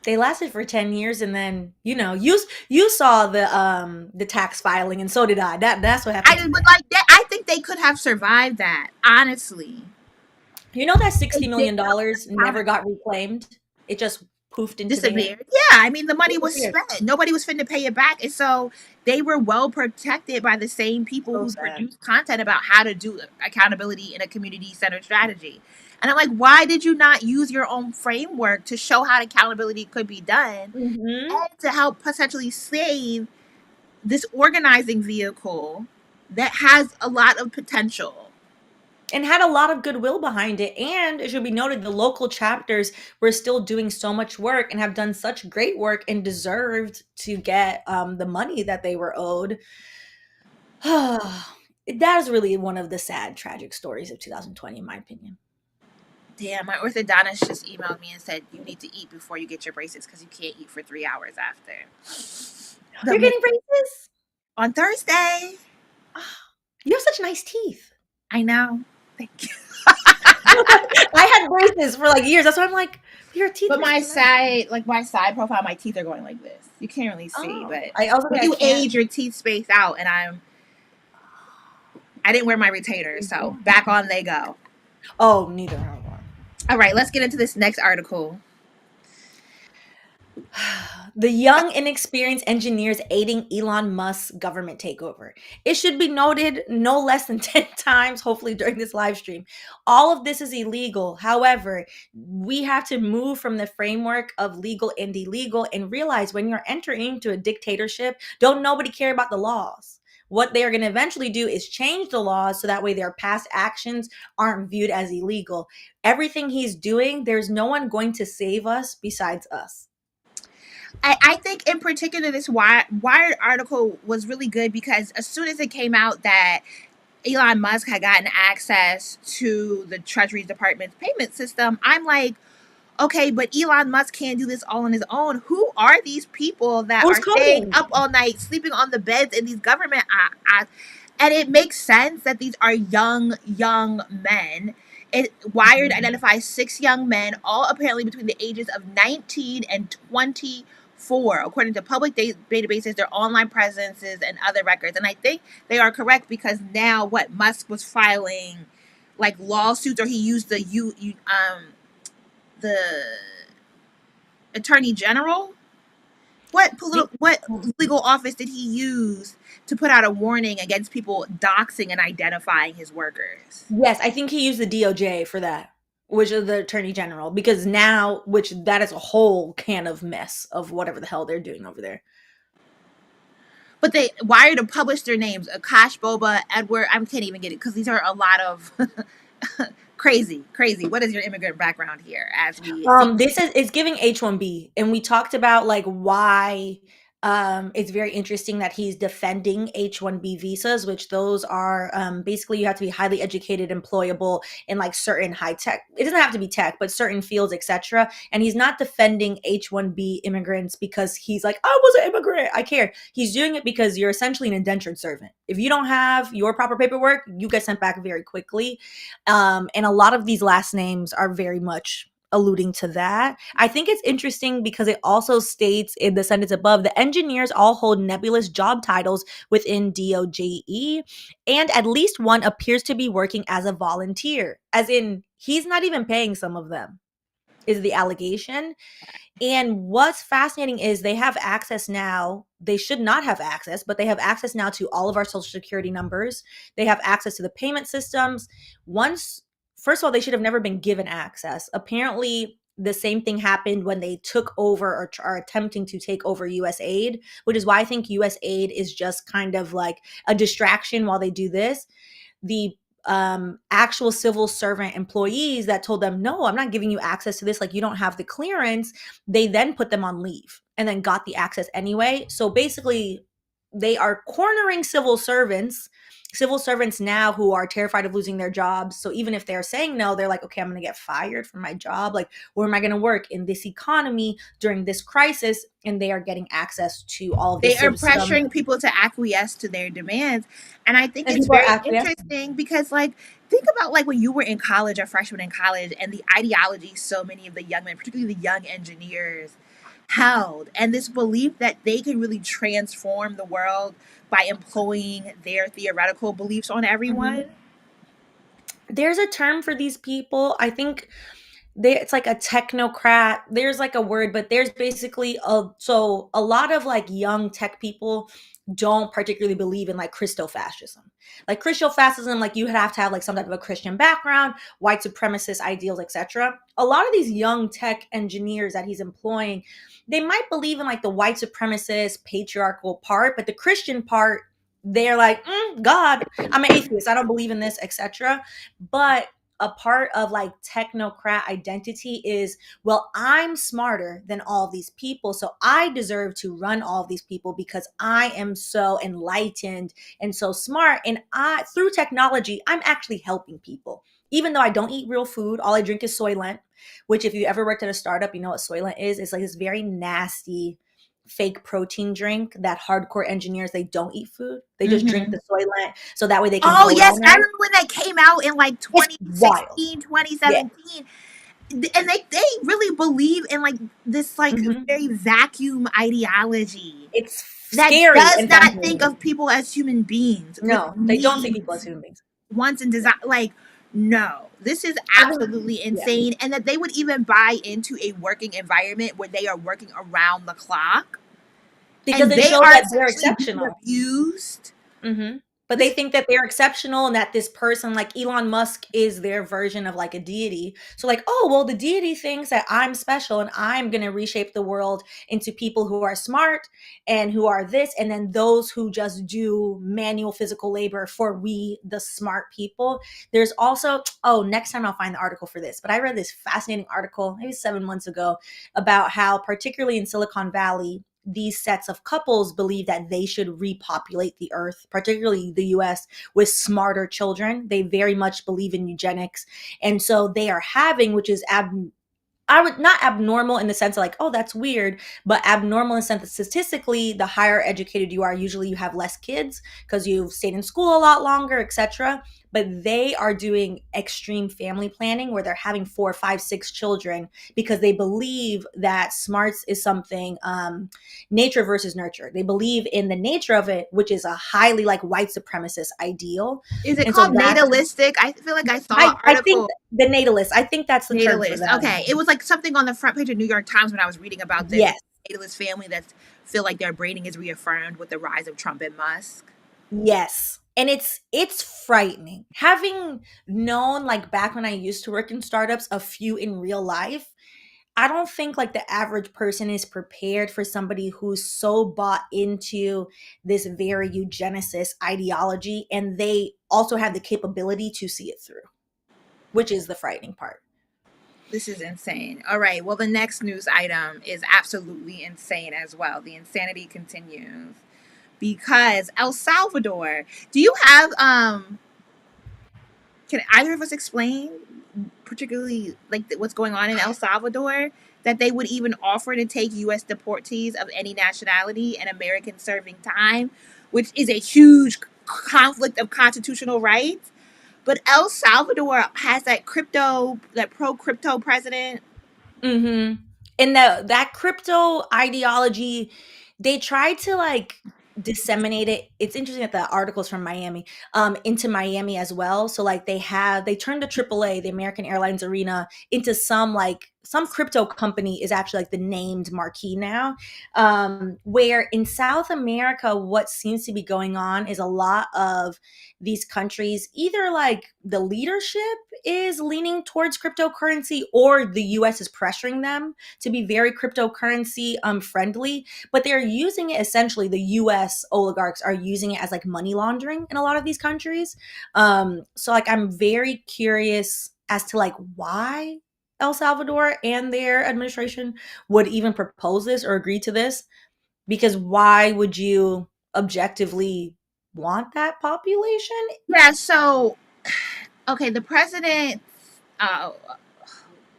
They lasted for 10 years, and then, you saw the tax filing, and so did I. That's what happened I to would them. like that. I think they could have survived that, honestly. You know that They $60 did million not dollars counter never got reclaimed? It just poofed into the air. disappeared. Yeah, I mean, the money was Disappeared. spent. Nobody was finna pay it back, and so they were well protected by the same people So who sad. produce content about how to do accountability in a community-centered strategy. And I'm like, why did you not use your own framework to show how accountability could be done, Mhm. and to help potentially save this organizing vehicle that has a lot of potential? And had a lot of goodwill behind it, and it should be noted the local chapters were still doing so much work and have done such great work and deserved to get, the money that they were owed. That is really one of the sad, tragic stories of 2020, in my opinion. Damn, my orthodontist just emailed me and said you need to eat before you get your braces because you can't eat for 3 hours after. You're The getting braces? on Thursday. Ah, you have such nice teeth. I know. Thank you. I had braces for like years. That's why I'm like, your teeth But are my super nice. side, like my side profile, my teeth are going like this. You can't really see, Oh, but I also when think I you can't. age, your teeth space out, and I didn't wear my retainers, so back on they go. Oh, neither. All right, let's get into this next article. The young, inexperienced engineers aiding Elon Musk's government takeover. It should be noted no less than 10 times, hopefully, during this live stream. All of this is illegal. However, we have to move from the framework of legal and illegal and realize when you're entering into a dictatorship, don't nobody care about the laws. What they are going to eventually do is change the laws so that way their past actions aren't viewed as illegal. Everything he's doing, there's no one going to save us besides us. I think in particular this Wired article was really good because as soon as it came out that Elon Musk had gotten access to the Treasury Department's payment system, I'm like, okay, but Elon Musk can't do this all on his own. Who are these people that Who's are staying coding? up all night, sleeping on the beds in these government? And it makes sense that these are young men. Wired identifies 6 young men, all apparently between the ages of 19 and 24, according to public databases, their online presences, and other records. And I think they are correct because now what Musk was filing, like lawsuits, or he used the attorney general. What legal office did he use to put out a warning against people doxing and identifying his workers? Yes, I think he used the DOJ for that, which is the attorney general, because now, which that is a whole can of mess of whatever the hell they're doing over there. But they Wired to publish their names: Akash, Boba, Edward. I can't even get it because these are a lot of crazy, crazy. What is your immigrant background here? As we see, This is it's giving H-1B, and we talked about like why it's very interesting that he's defending H-1B visas, which those are basically you have to be highly educated, employable in like certain high tech. It doesn't have to be tech, but certain fields, etc. And he's not defending H-1B immigrants because he's like, I was an immigrant, I care. He's doing it because you're essentially an indentured servant. If you don't have your proper paperwork, you get sent back very quickly. And a lot of these last names are very much alluding to that. I think it's interesting because it also states in the sentence above the engineers all hold nebulous job titles within DOGE, and at least one appears to be working as a volunteer, as in he's not even paying some of them, is the allegation. And what's fascinating is they have access now. They should not have access, but they have access now to all of our social security numbers. They have access to the payment systems. Once, first of all, they should have never been given access. Apparently, the same thing happened when they took over or are attempting to take over US aid, which is why I think US aid is just kind of like a distraction while they do this. The actual civil servant employees that told them, no, I'm not giving you access to this. Like, you don't have the clearance. They then put them on leave and then got the access anyway. So basically, they are cornering civil servants now who are terrified of losing their jobs. So even if they're saying no, they're like, okay, I'm going to get fired from my job. Like, where am I going to work in this economy during this crisis? And they are getting access to all of they this are system. pressuring people to acquiesce to their demands, and I think And it's people are very acquiescing. interesting because, like, think about like when you were in college, a freshman in college, and the ideology so many of the young men, particularly the young engineers, held, and this belief that they can really transform the world by employing their theoretical beliefs on everyone. Mhm. There's a term for these people. I think it's like a technocrat. There's like a word, but there's basically a lot of like young tech people don't particularly believe in like Christofascism. Like Christofascism, like you have to have like some type of a Christian background, white supremacist ideals, etc. A lot of these young tech engineers that he's employing, they might believe in like the white supremacist patriarchal part, but the Christian part, they're like, God, I'm an atheist, I don't believe in this, etc. But a part of like technocrat identity is, well, I'm smarter than all these people, so I deserve to run all these people because I am so enlightened and so smart, and I, through technology, I'm actually helping people. Even though I don't eat real food, all I drink is Soylent, which if you ever worked at a startup, you know what Soylent is. It's like this very nasty fake protein drink that hardcore engineers, they don't eat food, they just drink Mm-hmm. the Soylent so that way they can Oh vote yes, all I night. remember when that came out in like It's wild. 2016, Yeah. 2017. And they really believe in like this like Mhm. very vacuum ideology It's that scary does and not think fascinating. of people as human beings with No, they don't see people as needs, human beings. wants, and desire. Like, No, this is absolutely Yeah, insane. And that they would even buy into a working environment where they are working around the clock because and they they show are that they're essentially being exceptional. abused. Mhm. But they This think that they're exceptional and that this person, like Elon Musk, is their version of like a deity. So, like, oh, well, the deity thinks that I'm special and I'm going to reshape the world into people who are smart and who are this. And then those who just do manual physical labor for we, the smart people. There's also, oh, next time I'll find the article for this. But I read this fascinating article maybe 7 months ago about how, particularly in Silicon Valley, these sets of couples believe that they should repopulate the earth, particularly the US, with smarter children. They very much believe in eugenics. And so they are having, which is I would not abnormal in the sense of like, oh, that's weird, but abnormal in the sense that statistically, the higher educated you are, usually you have less kids because you've stayed in school a lot longer, etc. But they are doing extreme family planning where they're having 4, 5, 6 children because they believe that smarts is something nature versus nurture. They believe in the nature of it, which is a highly like white supremacist ideal. is it And so called that's natalistic? I feel like I saw an I think article. the natalist, I think that's the term for Natalist. them. Okay, it was like something on the front page of New York Times when I was reading about this Yes. natalist family that feel like their braiding is reaffirmed with the rise of Trump and Musk. Yes. And it's frightening. Having known like back when I used to work in startups, a few in real life, I don't think like the average person is prepared for somebody who's so bought into this very eugenicist ideology and they also have the capability to see it through, which is the frightening part. This is insane. All right. Well, the next news item is absolutely insane as well. The insanity continues because El Salvador. Do you have can either of us explain particularly like what's going on in El Salvador that they would even offer to take US deportees of any nationality and American serving time, which is a huge conflict of constitutional rights. But El Salvador has that pro crypto president. Mhm. And that crypto ideology, they tried to like disseminate it. It's interesting that the articles from Miami, into Miami as well. So like they turned the AAA, the American Airlines Arena, into some crypto company is actually like the named marquee now. Where in South America, what seems to be going on is a lot of these countries, either like the leadership is leaning towards cryptocurrency or the US is pressuring them to be very cryptocurrency friendly, but they're using it essentially, the US oligarchs are using it as like money laundering in a lot of these countries. So like I'm very curious as to like why El Salvador and their administration would even propose this or agree to this, because why would you objectively want that population? Yeah, so okay, the president uh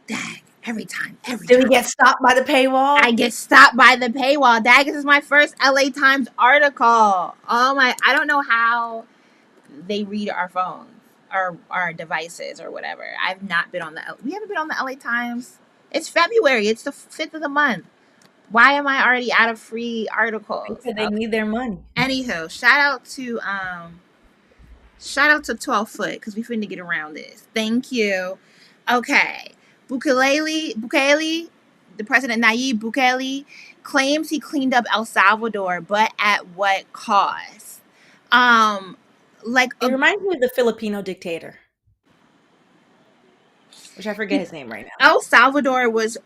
dag, every Did we time get stopped by the paywall? I get stopped by the paywall. Dag, this is my first LA Times article. Oh my, I don't know how they read our phones or our devices or whatever. I've not been on we haven't been on the LA Times. It's February. It's the 5th of the month. Why am I already out of free articles? Because they need their money. Anywho, shout out to 12 foot because we finna get around this. Thank you. Okay. Bukele, the president Nayib Bukele, claims he cleaned up El Salvador, but at what cost? Um, like It reminds me of the Filipino dictator, which I forget his name right now. El Salvador was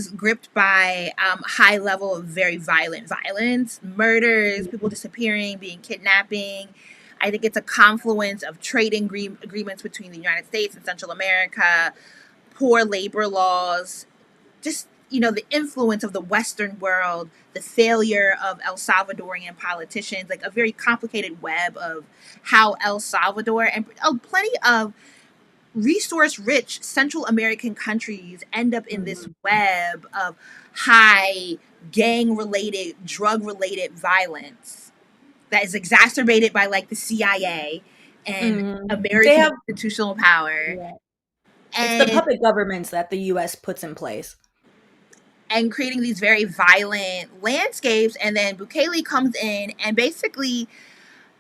gripped by high level of very violent violence, murders, people disappearing, being kidnapping. I think it's a confluence of agreements between the United States and Central America, poor labor laws, just the influence of the Western world, the failure of El Salvadorian politicians, like a very complicated web of how El Salvador and plenty of resource rich Central American countries end up in this Mhm. web of high gang related, drug related violence that is exacerbated by like the CIA and They American have, institutional power yeah. It's the and puppet governments that the US puts in place. creating these very violent landscapes. And then Bukele comes in and basically,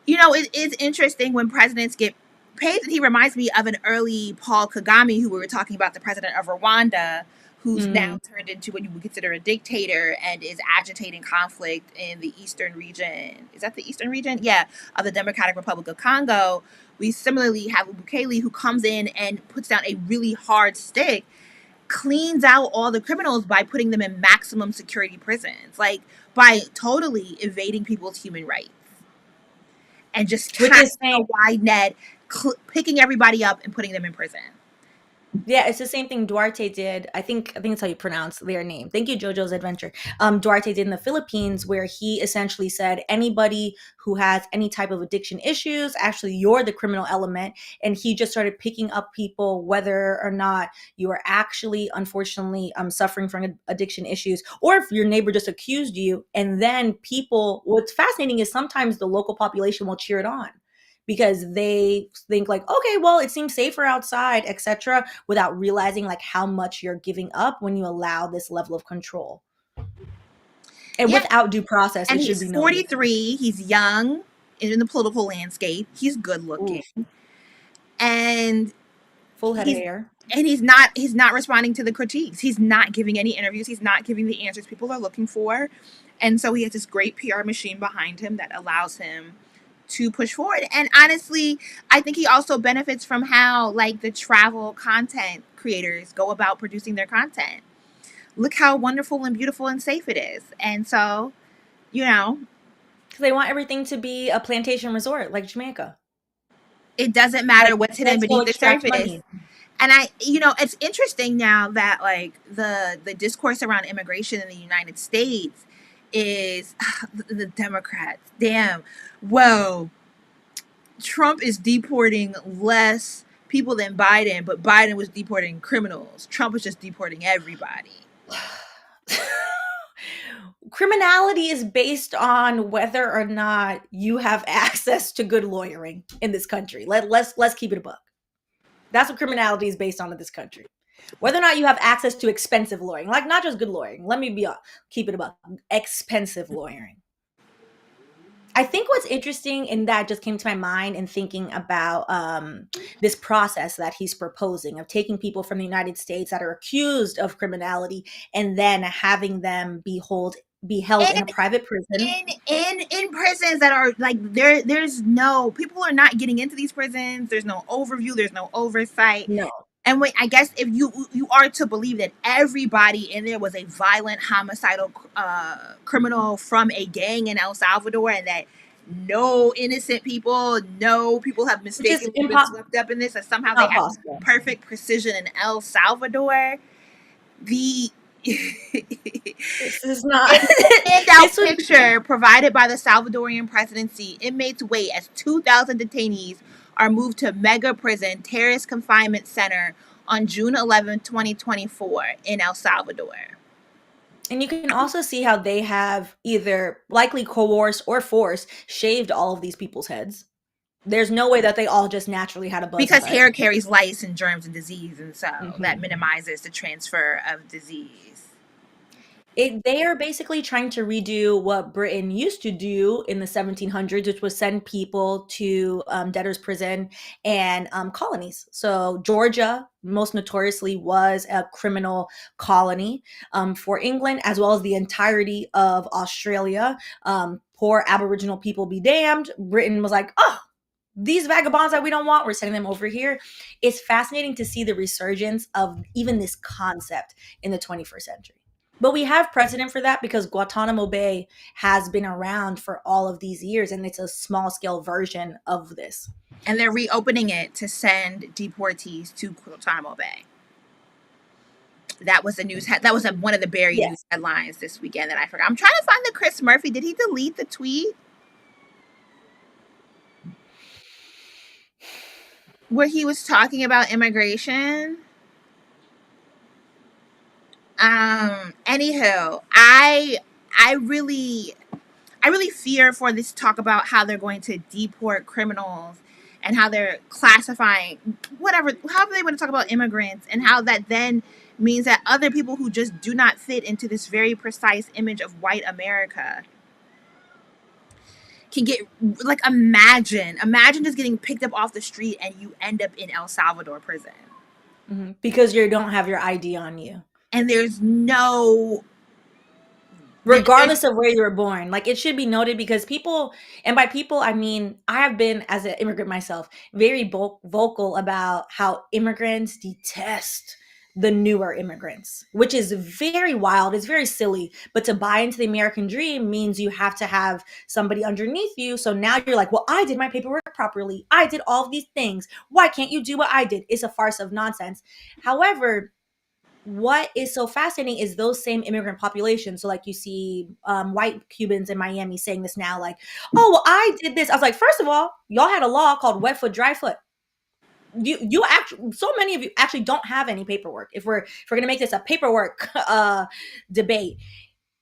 it is interesting when presidents get he reminds me of an early Paul Kagame, who we were talking about, the president of Rwanda, who's now turned into what you would consider a dictator and is agitating conflict in the eastern region. Is that the eastern region? Yeah, of the Democratic Republic of Congo. We similarly have Bukele, who comes in and puts down a really hard stick, cleans out all the criminals by putting them in maximum security prisons, like by totally evading people's human rights and just Which is casting a saying, wide net, picking everybody up and putting them in prison. yeah, it's the same thing Duarte did. I think that's how you pronounce their name. Thank you, JoJo's Adventure. Duarte did in the Philippines, where he essentially said anybody who has any type of addiction issues, actually, you're the criminal element. And he just started picking up people, whether or not you are actually, unfortunately, suffering from addiction issues, or if your neighbor just accused you. And then people, what's fascinating is sometimes the local population will cheer it on, because they think like, okay, well, it seems safer outside, etc., without realizing like how much you're giving up when you allow this level of control. And Yeah, without due process, and it should he's be noted. 43. He's young in the political landscape. He's good looking, Ooh, and full head of he's hair. he's not responding to the critiques. He's not giving any interviews. He's not giving the answers people are looking for, and so he has this great PR machine behind him that allows him to push forward. And honestly, I think he also benefits from how like the travel content creators go about producing their content. Look how wonderful and beautiful and safe it is. And so, you know, Because they want everything to be a plantation resort like Jamaica. it doesn't Like, matter what's hidden let's go beneath the extract surface. money. And it's interesting now that like the discourse around immigration in the United States is the Democrats. Damn. Whoa. Trump is deporting less people than Biden, but Biden was deporting criminals. Trump was just deporting everybody. Criminality is based on whether or not you have access to good lawyering in this country. Let's keep it a buck. That's what criminality is based on in this country. Whether or not you have access to expensive lawyering, like not just good lawyering. Let me keep it a buck. Expensive lawyering. I think what's interesting, and that just came to my mind in thinking about this process that he's proposing of taking people from the United States that are accused of criminality and then having them be held in a And private prison. in prisons that are like there's no people are not getting into these prisons. There's no overview, there's no oversight. No, And wait, I guess if you are to believe that everybody in there was a violent homicidal criminal from a gang in El Salvador, and that no innocent people, no people have which is mistakenly been swept up in this, and somehow they not have possible. perfect precision in El Salvador, the This is not. handout This would picture provided by the Salvadorian presidency, inmates wait as 2,000 detainees are moved to mega prison Terrace Confinement Center on June 11, 2024 in El Salvador. And you can also see how they have either likely coerced or forced shaved all of these people's heads. There's no way that they all just naturally had a buzz Because cut. hair carries lice and germs and disease, and so Mhm. that minimizes the transfer of disease. They are basically trying to redo what Britain used to do in the 1700s, which was send people to debtor's prison and colonies. So Georgia, most notoriously, was a criminal colony for England, as well as the entirety of Australia. Poor Aboriginal people be damned. Britain was like, oh, these vagabonds that we don't want, we're sending them over here. It's fascinating to see the resurgence of even this concept in the 21st century. But we have precedent for that because Guantanamo Bay has been around for all of these years, and it's a small scale version of this. And they're reopening it to send deportees to Guantanamo Bay. That was the news. That was one of the buried news headlines this weekend that I forgot. I'm trying to find the Chris Murphy. Did he delete the tweet where he was talking about immigration? Anywho, I really fear for this talk about how they're going to deport criminals and how they're classifying however they want to talk about immigrants, and how that then means that other people who just do not fit into this very precise image of white America can get like imagine just getting picked up off the street and you end up in El Salvador prison. Because you don't have your ID on you. And there's no there's Regardless of where you were born. Like, it should be noted, because people, and by people I mean I have been, as an immigrant myself, very vocal about how immigrants detest the newer immigrants, which is very wild. It's very silly. But to buy into the American dream means you have to have somebody underneath you. So now you're like, well, I did my paperwork properly. I did all of these things. Why can't you do what I did? It's a farce of nonsense. However, what is so fascinating is those same immigrant populations. So, like, you see white Cubans in Miami saying this now, like, oh, well, I did this. I was like, first of all, y'all had a law called wet foot, dry foot. You actually, so many of you actually don't have any paperwork. If we're gonna make this a paperwork debate,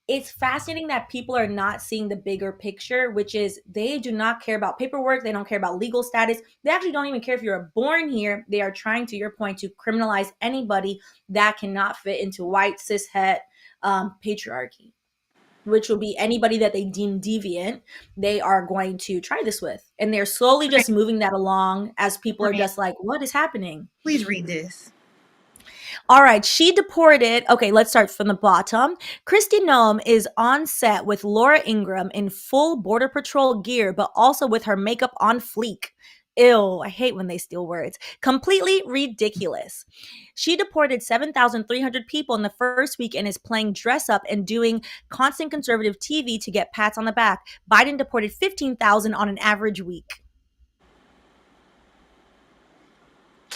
it's fascinating that people are not seeing the bigger picture, which is they do not care about paperwork. They don't care about legal status. They actually don't even care if you're born here. They are trying, to your point, to criminalize anybody that cannot fit into white cishet patriarchy, which will be anybody that they deem deviant. They are going to try this with, and they're slowly just moving that along as people are just like, what is happening? Please read this. All right, she deported. Okay, let's start from the bottom. Kristi Noem is on set with Laura Ingraham in full Border Patrol gear, but also with her makeup on fleek. Ew, I hate when they steal words. Completely ridiculous. She deported 7,300 people in the first week and is playing dress up and doing constant conservative TV to get pats on the back. Biden deported 15,000 on an average week.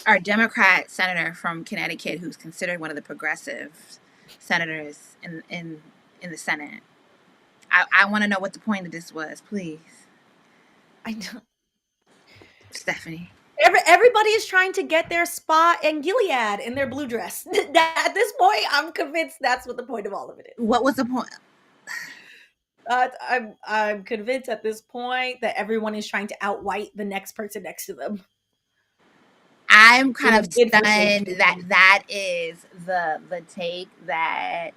Our Democrat senator from Connecticut, who's considered one of the progressive senators in the Senate. I want to know what the point of this was, please. I don't. Stephanie. Everybody is trying to get their spot in Gilead in their blue dress. At this point, I'm convinced that's what the point of all of it is. What was the point? I'm convinced at this point that everyone is trying to out-white the next person next to them. I'm kind of stunned that is the take that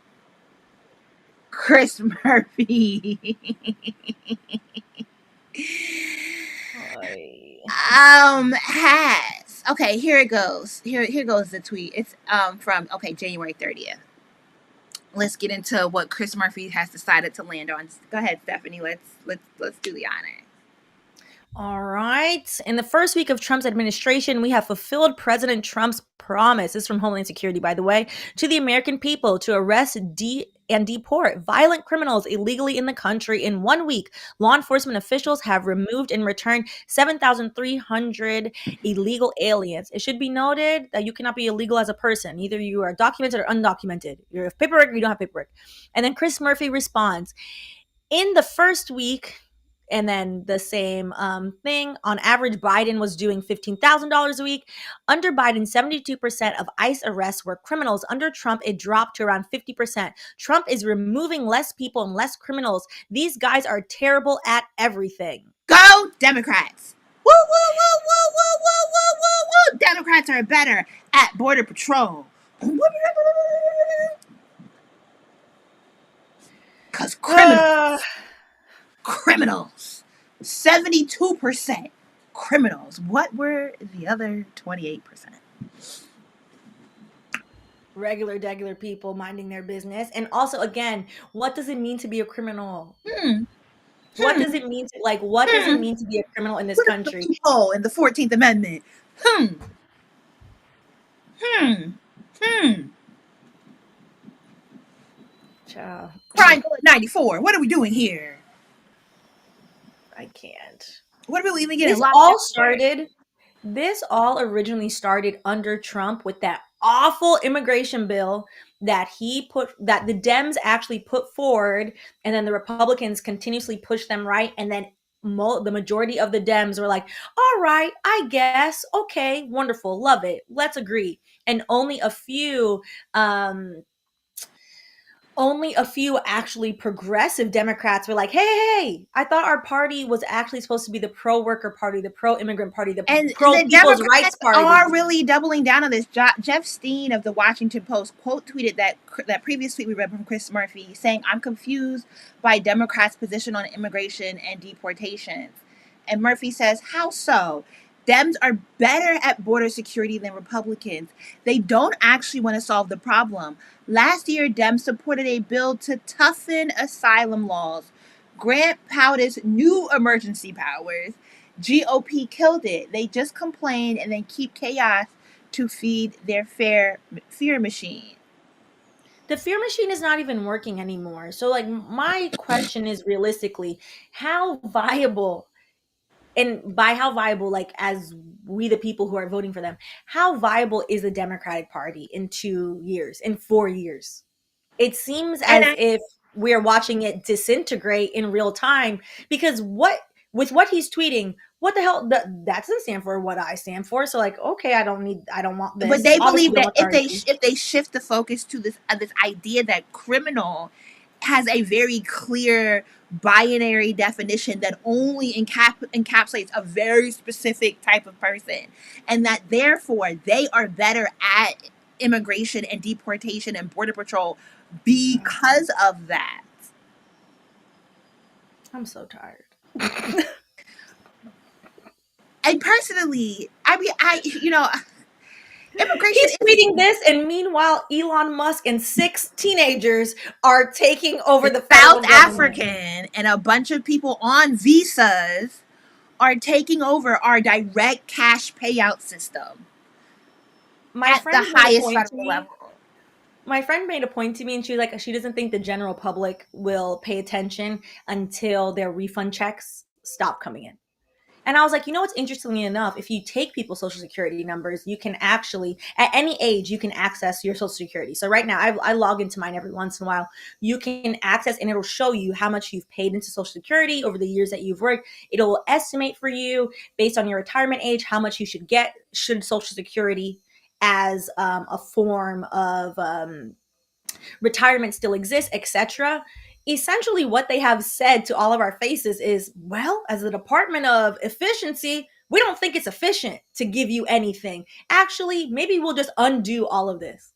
Chris Murphy has. Okay, here it goes. Here goes the tweet. It's from January 30th. Let's get into what Chris Murphy has decided to land on. Go ahead, Stephanie. Let's do the honor. All right. In the first week of Trump's administration, we have fulfilled President Trump's promise. This is from Homeland Security, by the way, to the American people to arrest and deport violent criminals illegally in the country in 1 week. Law enforcement officials have removed and returned 7,300 illegal aliens. It should be noted that you cannot be illegal as a person. Either you are documented or undocumented. You have paperwork or you don't have paperwork. And then Chris Murphy responds, in the first week, and then the same thing. On average, Biden was doing $15,000 a week. Under Biden, 72% of ICE arrests were criminals. Under Trump, it dropped to around 50%. Trump is removing less people and less criminals. These guys are terrible at everything. Go Democrats! Woo, woo, woo, woo, woo, woo, woo, woo, woo! Democrats are better at Border Patrol. Because criminals. 72% criminals. What were the other 28%? Regular people minding their business. And also, again, what does it mean to be a criminal? What does it mean to what does it mean to be a criminal in this country? Oh, in the 14th Amendment. Ciao. Crime Bill at 94. What are we doing here? I can't. What are we even getting? This all originally started under Trump with that awful immigration bill that the Dems actually put forward, and then the Republicans continuously pushed them right, and then the majority of the Dems were like, all right, I guess, okay, wonderful, love it, let's agree. And only a few only a few actually progressive Democrats were like, hey, I thought our party was actually supposed to be the pro-worker party, the pro-immigrant party, the And the pro-people's rights Democrats are party. really doubling down on this. Jeff Steen of the Washington Post quote tweeted that previous tweet we read from Chris Murphy saying, "I'm confused by Democrats' position on immigration and deportations." And Murphy says, "How so? Dems are better at border security than Republicans. They don't actually want to solve the problem. Last year, Dems supported a bill to toughen asylum laws, grant POTUS new emergency powers. GOP killed it. They just complain and then keep chaos to feed their fear machine." The fear machine is not even working anymore. So, like, my question is realistically, how viable, and by how viable, like, as we, the people who are voting for them, how viable is the Democratic Party in 2 years, in 4 years? It seems And as if we're watching it disintegrate in real time because with what he's tweeting, what the hell, that doesn't stand for what I stand for. So, like, okay, I don't want but this. they Obviously, believe don't that want currency. if they shift the focus to this idea that criminal has a very clear binary definition that only encapsulates a very specific type of person, and that therefore they are better at immigration and deportation and border patrol because of that. I'm so tired. And personally, I mean, immigration He's is tweeting this, and meanwhile, Elon Musk and 6 teenagers are taking over the South federal government. African, and a bunch of people on visas are taking over our direct cash payout system My at the friend made a highest point to federal me. level. My friend made a point to me, and she was like, she doesn't think the general public will pay attention until their refund checks stop coming in. And I was like, you know what's interestingly enough, if you take people's social security numbers, you can actually, at any age, you can access your social security. So right now, I log into mine every once in a while. You can access, and it'll show you how much you've paid into social security over the years that you've worked. It'll estimate for you based on your retirement age how much you should get should social security as a form of retirement still exists, etc. Essentially, what they have said to all of our faces is, well, as the Department of Efficiency, we don't think it's efficient to give you anything. Actually, maybe we'll just undo all of this.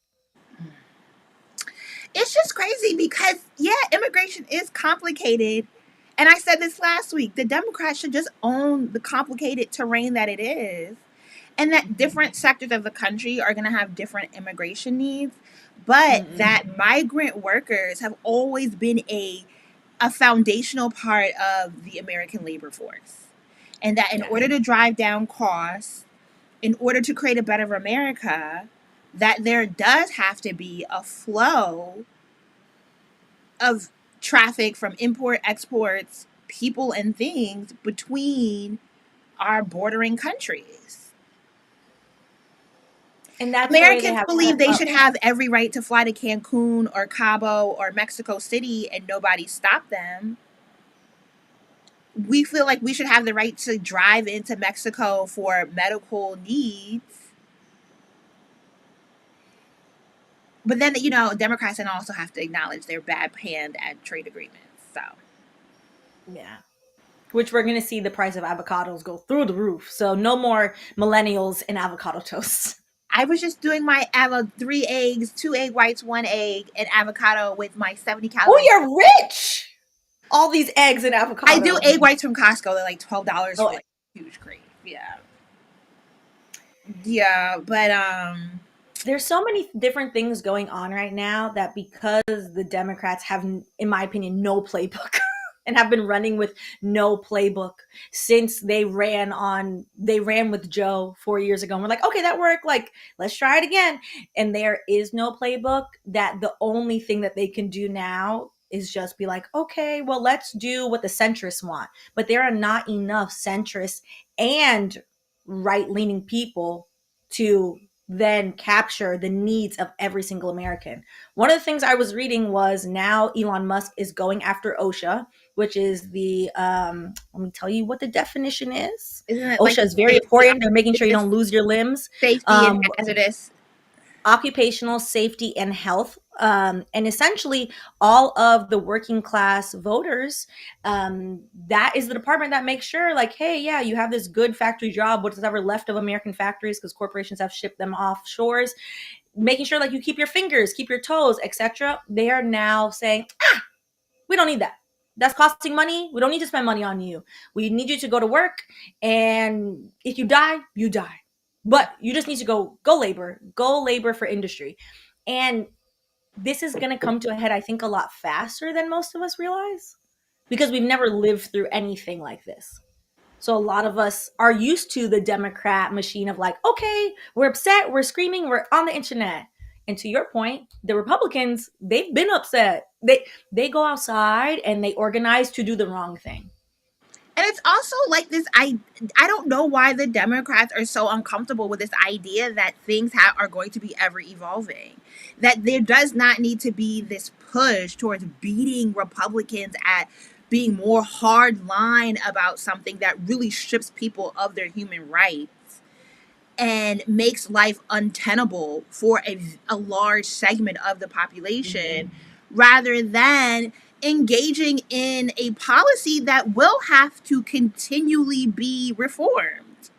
It's just crazy because, yeah, immigration is complicated. And I said this last week, the Democrats should just own the complicated terrain that it is, and that different sectors of the country are going to have different immigration needs, but Mm-mm. that migrant workers have always been a foundational part of the American labor force. And that in Yeah. order to drive down costs, in order to create a better America, that there does have to be a flow of traffic from import, exports, people, and things between our bordering countries. And that's the way they Americans have set believe they up. should have every right to fly to Cancun or Cabo or Mexico City and nobody stop them. We feel like we should have the right to drive into Mexico for medical needs. But then, Democrats then also have to acknowledge their bad hand at trade agreements. So Yeah. Which we're going to see the price of avocados go through the roof. So no more millennials and avocado toast. I was just doing my 3 eggs, 2 egg whites, 1 egg, and avocado with my 70 Oh, calorie. you're rich. All these eggs and I do avocado. egg whites from Costco. They're like $12 Oh, for like a huge crate. Yeah. Yeah, but there's so many different things going on right now that because the Democrats have, in my opinion, no playbook and have been running with no playbook since they ran with Joe 4 years ago. And we're like, okay, that worked. Like, let's try it again. And there is no playbook. That the only thing that they can do now is just be like, okay, well, let's do what the centrists want. But there are not enough centrists and right leaning people to then capture the needs of every single American. One of the things I was reading was now Elon Musk is going after OSHA, which is the let me tell you what the definition is. isn't it like OSHA is very safety, important. They're making sure you don't lose your limbs. safety and Um, hazardous? occupational safety and health. And essentially, all of the working class voters, that is the department that makes sure, like, hey, yeah, you have this good factory job, whatever left of American factories, because corporations have shipped them off shores, making sure like you keep your fingers, keep your toes, etc. They are now saying, we don't need that. That's costing money. We don't need to spend money on you. We need you to go to work, and if you die, you die. But you just need to go labor for industry. And this is going to come to a head, I think, a lot faster than most of us realize, because we've never lived through anything like this. So a lot of us are used to the Democrat machine of like, okay, we're upset, we're screaming, we're on the internet. And to your point, the Republicans, they've been upset. They go outside and they organize to do the wrong thing. And it's also like this. I don't know why the Democrats are so uncomfortable with this idea that things are going to be ever evolving. That there does not need to be this push towards beating Republicans at being more hard line about something that really strips people of their human rights and makes life untenable for a large segment of the population, Mm-hmm. rather than engaging in a policy that will have to continually be reformed.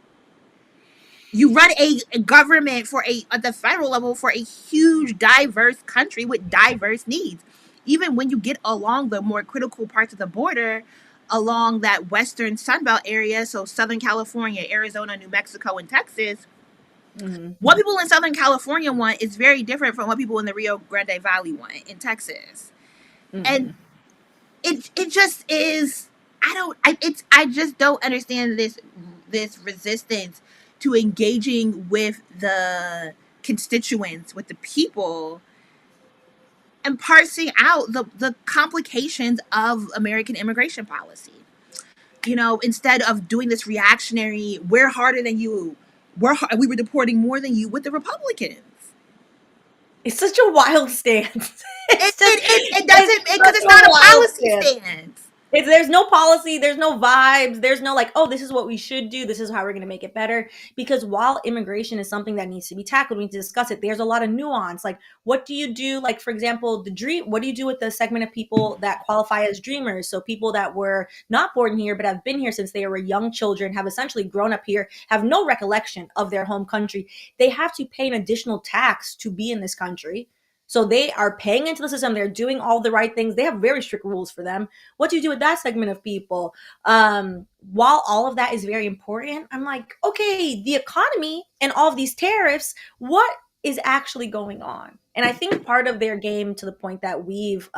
You run a government for at the federal level for a huge diverse country with diverse needs. Even when you get along the more critical parts of the border, along that western sunbelt area, so Southern California, Arizona, New Mexico, and Texas, Mm-hmm. what people in Southern California want is very different from what people in the Rio Grande Valley want in Texas. And Mm-hmm. it just is. I just don't understand this resistance to engaging with the constituents, with the people, and parsing out the complications of American immigration policy. Instead of doing this reactionary, we're harder than you, we were deporting more than you with the Republicans. It's such a wild stance. It, It's just, it, it, it it's doesn't, because such it's a not a wild policy stance. stance. There's no policy, there's no vibes, there's no like, oh, this is what we should do, this is how we're going to make it better. Because while immigration is something that needs to be tackled, we need to discuss it. There's a lot of nuance. Like, what do you do? Like, for example, what do you do with the segment of people that qualify as dreamers? So people that were not born here but have been here since they were young children, have essentially grown up here, have no recollection of their home country. They have to pay an additional tax to be in this country. So they are paying into the system. They're doing all the right things. They have very strict rules for them. What do you do with that segment of people? While all of that is very important, I'm like, okay, the economy and all of these tariffs, what is actually going on? And I think part of their game, to the point that we've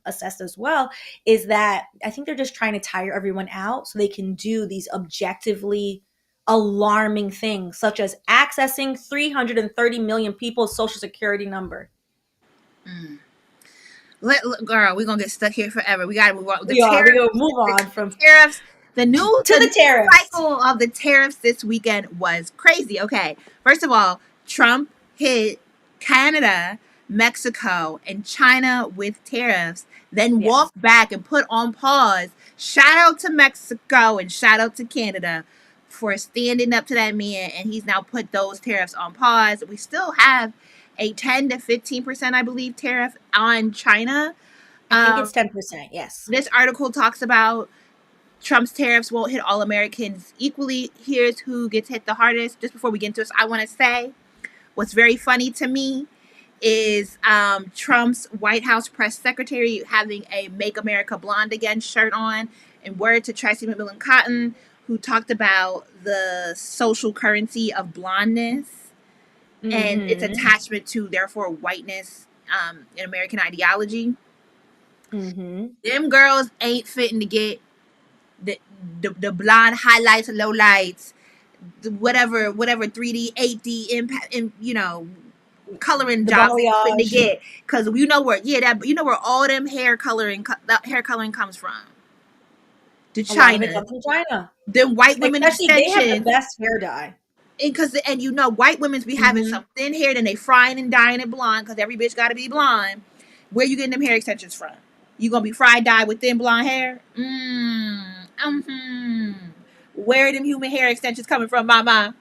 assessed as well, is that I think they're just trying to tire everyone out so they can do these objectively alarming things, such as accessing 330 million people's social security number. Mm. Girl, we're gonna get stuck here forever. We gotta move on. The We are. We're tariffs, gonna move the, on the from tariffs, the new to the the news tariffs. cycle of the tariffs this weekend was crazy. Okay, first of all, Trump hit Canada, Mexico, and China with tariffs, then Yes. walked back and put on pause. Shout out to Mexico and shout out to Canada for standing up to that man, and he's now put those tariffs on pause. We still have a 10 to 15%, I believe, tariff on China. I think um, it's 10%. Yes. this article talks about Trump's tariffs won't hit all Americans equally. Here's who gets hit the hardest. Just before we get into this, I want to say what's very funny to me is Trump's White House press secretary having a Make America Blonde Again shirt on, and word to Tracy McMillan Cotton, who talked about the social currency of blondness and its Mm-hmm. attachment to, therefore, whiteness in American ideology. Mm-hmm. Them girls ain't fitting to get the the blonde highlights, lowlights, whatever 3D, 8D impact, and coloring The jobs they fitting to balayage. get, because where all them hair coloring comes from, to A lot of it China. comes from China. Them white women Especially they have the extensions, best hair dye. and white women's be having Mm-hmm. some thin hair, then they frying and dyeing it blonde because every bitch got to be blonde. Where you getting them hair extensions from? You gonna be fried dye with thin blonde hair? Where are them human hair extensions coming from, mama?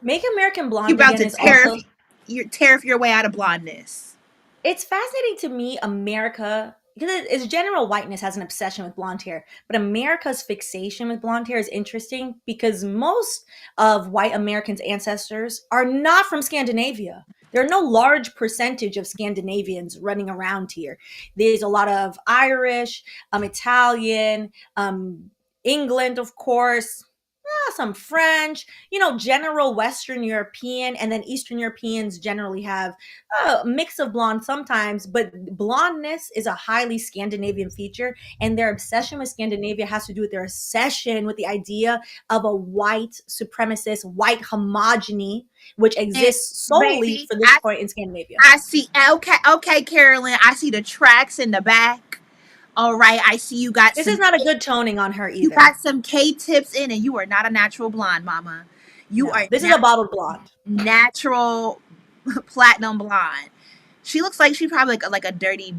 Make American You Blonde about again to is also, tariff your way out of blondness. it's fascinating to me, America, because its general whiteness has an obsession with blonde hair, but America's fixation with blonde hair is interesting because most of white Americans' ancestors are not from Scandinavia. There are no large percentage of Scandinavians running around here. There's a lot of Irish, Italian, England, of course, some French, general Western European, and then Eastern Europeans generally have a mix of blonde sometimes, but blondness is a highly Scandinavian feature, and their obsession with Scandinavia has to do with their obsession with the idea of a white supremacist, white homogeny, which And exists solely baby, for this point in Scandinavia. I see. Okay, okay, Carolyn. I see the tracks in the back. All right, I see you got This is some. not a good toning on her You either. got some K tips in, and you are not a natural blonde, mama. You No, are this is a bottled blonde. natural platinum blonde. She looks like she probably like a dirty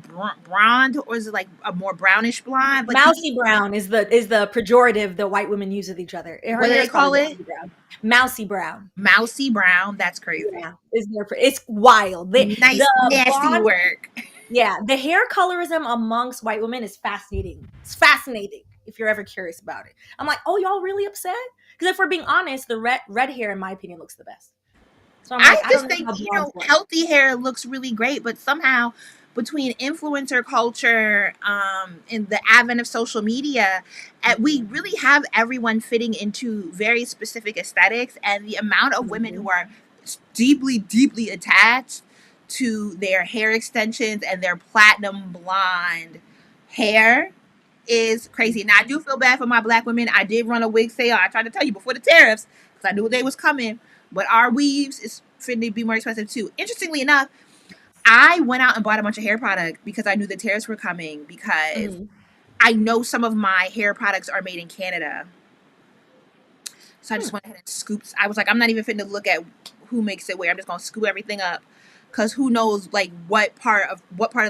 blonde, or is it like a more brownish blonde? Like Mousy brown is the pejorative that white women use with each other. Her what do hair they is probably call it? mousy brown. Mousy brown. Mousy brown. That's crazy. Yeah, it's wild. The Nice, nasty blonde, work. yeah, the hair colorism amongst white women is fascinating. It's fascinating if you're ever curious about it. I'm like, oh, y'all really upset? Because if we're being honest, the red hair, in my opinion, looks the best. So I'm I like, I just don't know think, how blondes work. healthy hair looks really great, but somehow between influencer culture and the advent of social media, we really have everyone fitting into very specific aesthetics, and the amount of women Mhm. who are deeply, deeply attached to their hair extensions and their platinum blonde hair is crazy. Now I do feel bad for my black women. I did run a wig sale. I tried to tell you before the tariffs because I knew they was coming. But our weaves is finna to be more expensive too. Interestingly enough, I went out and bought a bunch of hair product because I knew the tariffs were coming. Because Mhm. I know some of my hair products are made in Canada, so I Hmm. just went ahead and scooped. I was like, I'm not even finna look at who makes it where. I'm just gonna scoop everything up because who knows like what part of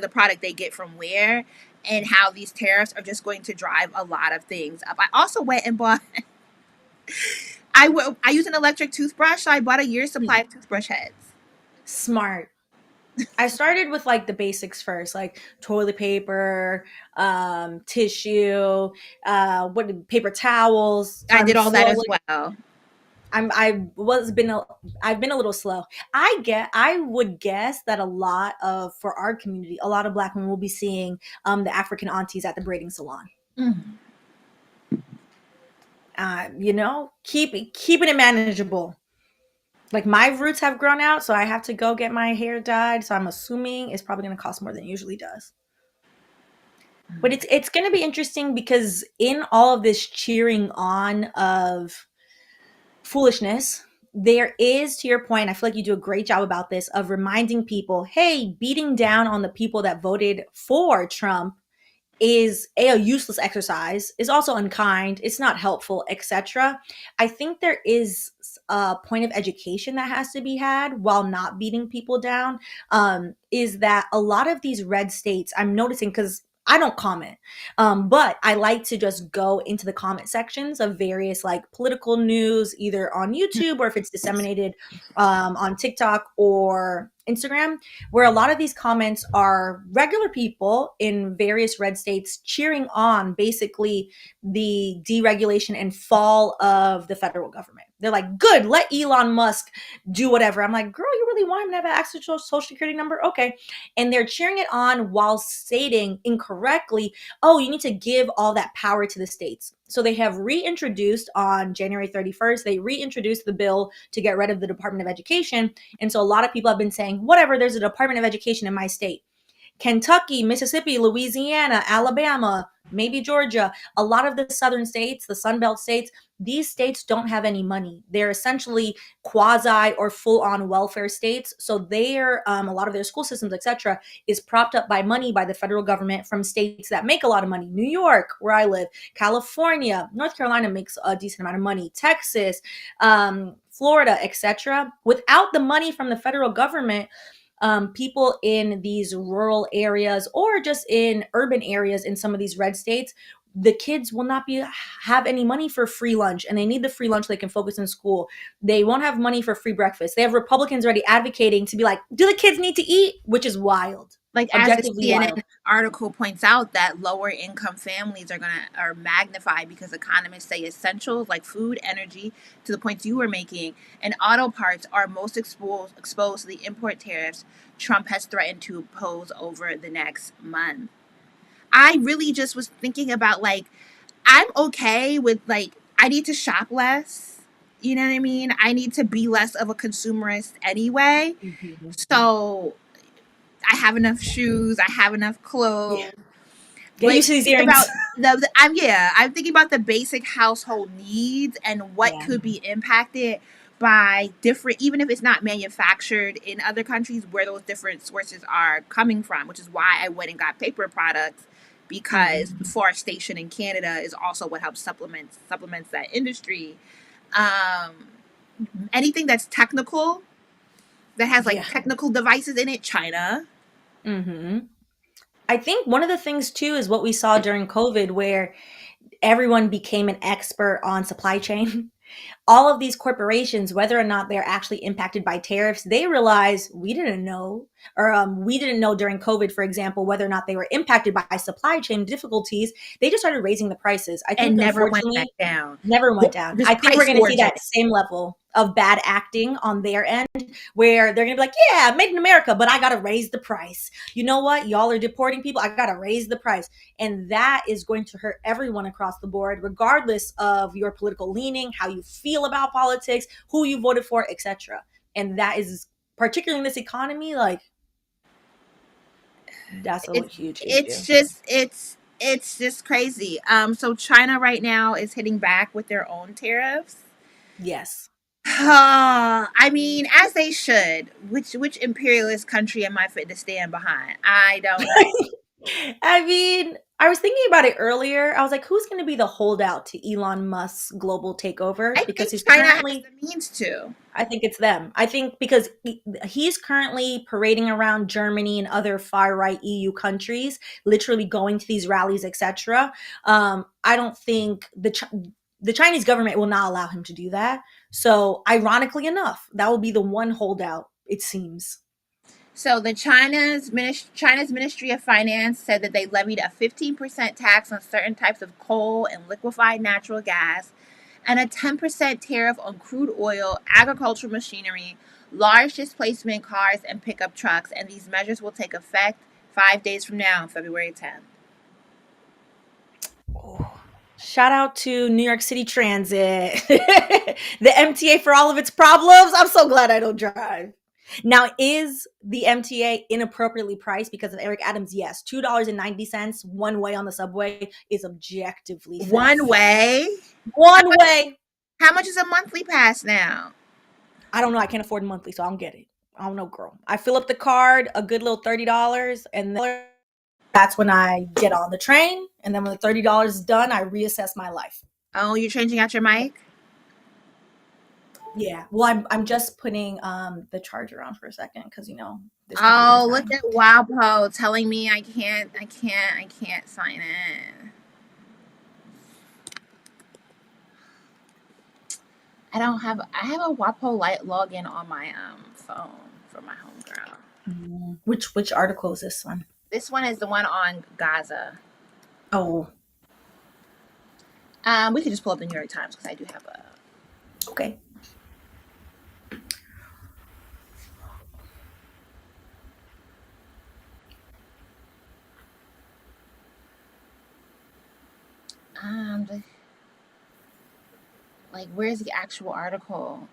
the product they get from where, and how these tariffs are just going to drive a lot of things up. I also went and bought. I use an electric toothbrush, so I bought a year's supply of toothbrush heads. Smart. I started with like the basics first, like toilet paper, tissue, what paper towels. So I I'm did all that as slowly. well. I've been a little slow. I would guess that a lot of for our community, a lot of black women will be seeing the African aunties at the braiding salon. Mm. Keeping it manageable. Like my roots have grown out, so I have to go get my hair dyed. So I'm assuming it's probably going to cost more than it usually does. But it's going to be interesting because in all of this cheering on of foolishness, there is, to your point, I feel like you do a great job about this, of reminding people, hey, beating down on the people that voted for Trump is a useless exercise, is also unkind, it's not helpful, etc. I think there is a point of education that has to be had while not beating people down. Is that a lot of these red states, I'm noticing, because I don't comment, but I like to just go into the comment sections of various like political news, either on YouTube or if it's disseminated on TikTok or Instagram, where a lot of these comments are regular people in various red states cheering on basically the deregulation and fall of the federal government. They're like, good, let Elon Musk do whatever. I'm like, girl, you really want him to have an actual social security number? Okay. And they're cheering it on while stating incorrectly, oh, you need to give all that power to the states. So they have reintroduced on January 31st, they reintroduced the bill to get rid of the Department of Education. And so a lot of people have been saying, whatever, there's a Department of Education in my state. Kentucky, Mississippi, Louisiana, Alabama, maybe Georgia, a lot of the southern states, the Sun Belt states, these states don't have any money. They're essentially quasi or full-on welfare states. So they're a lot of their school systems, etc., is propped up by money by the federal government from states that make a lot of money. New York, where I live, California, North Carolina makes a decent amount of money, Texas, Florida, etc. Without the money from the federal government, people in these rural areas or just in urban areas in some of these red states the kids will not have any money for free lunch, and they need the free lunch so they can focus in school. They won't have money for free breakfast. They have Republicans already advocating to be like, do the kids need to eat? Which is wild. Like as the Objectively wild. CNN article points out, that lower income families are magnified because economists say essentials like food, energy, to the points you were making, and auto parts are most exposed to the import tariffs Trump has threatened to impose over the next month. I really just was thinking about, like, I'm okay with, like, I need to shop less. You know what I mean? I need to be less of a consumerist anyway. Mhm. So I have enough shoes, I have enough Yeah. clothes. Get But used to these think earrings. about I'm thinking about the basic household needs and what Yeah. could be impacted by different, even if it's not manufactured in other countries, where those different sources are coming from, which is why I went and got paper products, because Mhm. deforestation in Canada is also what helps supplements that industry. Um, Anything that's technical, that has like Yeah. technical devices in it, China. Mhm. I think one of the things too is what we saw during COVID, where everyone became an expert on supply chain. All of these corporations, whether or not they're actually impacted by tariffs, they realize we didn't know, or we didn't know during COVID, for example, whether or not they were impacted by supply chain difficulties. They just started raising the prices. I And think, never went back unfortunately, down. never went down. This I think we're price going to see gouging. that same level of bad acting on their end, where they're going to be like, yeah, made in America, but I got to raise the price. You know what? Y'all are deporting people. I got to raise the price. And that is going to hurt everyone across the board, regardless of your political leaning, how you feel about politics, who you voted for, etc. And that is, particularly in this economy, like, that's a It's huge issue. it's just crazy. So China right now is hitting back with their own tariffs. Yes. I mean, as they should. Which imperialist country am I fit to stand behind? I don't know. I mean, I was thinking about it earlier. I was like, who's going to be the holdout to Elon Musk's global takeover? I Because think he's China has currently, the means to. I think it's them. I think because he's currently parading around Germany and other far right EU countries, literally going to these rallies, etc. I don't think the Chinese government will not allow him to do that. So, ironically enough, that will be the one holdout, it seems. So the China's Ministry of Finance said that they levied a 15% tax on certain types of coal and liquefied natural gas, and a 10% tariff on crude oil, agricultural machinery, large displacement cars, and pickup trucks. And these measures will take effect 5 days from now, February 10th. Oh, shout out to New York City Transit, the MTA for all of its problems. I'm so glad I don't drive. Now, is the MTA inappropriately priced because of Eric Adams? Yes. $2.90 one way on the subway is objectively One theft. way? One way. How much is a monthly pass now? I don't know. I can't afford monthly, so I don't get it. I don't know, girl. I fill up the card, a good little $30, and then that's when I get on the train. And then when the $30 is done, I reassess my life. Oh, you're changing out your mic? Yeah. Well, I'm just putting the charger on for a second because this computer is Oh, look dying. at WAPO telling me I can't sign in. I have a WAPO light login on my phone for my homegirl. Which article is this one? This one is the one on Gaza. Oh, We could just pull up the New York Times because I do have a. okay. The, like, where's the actual article?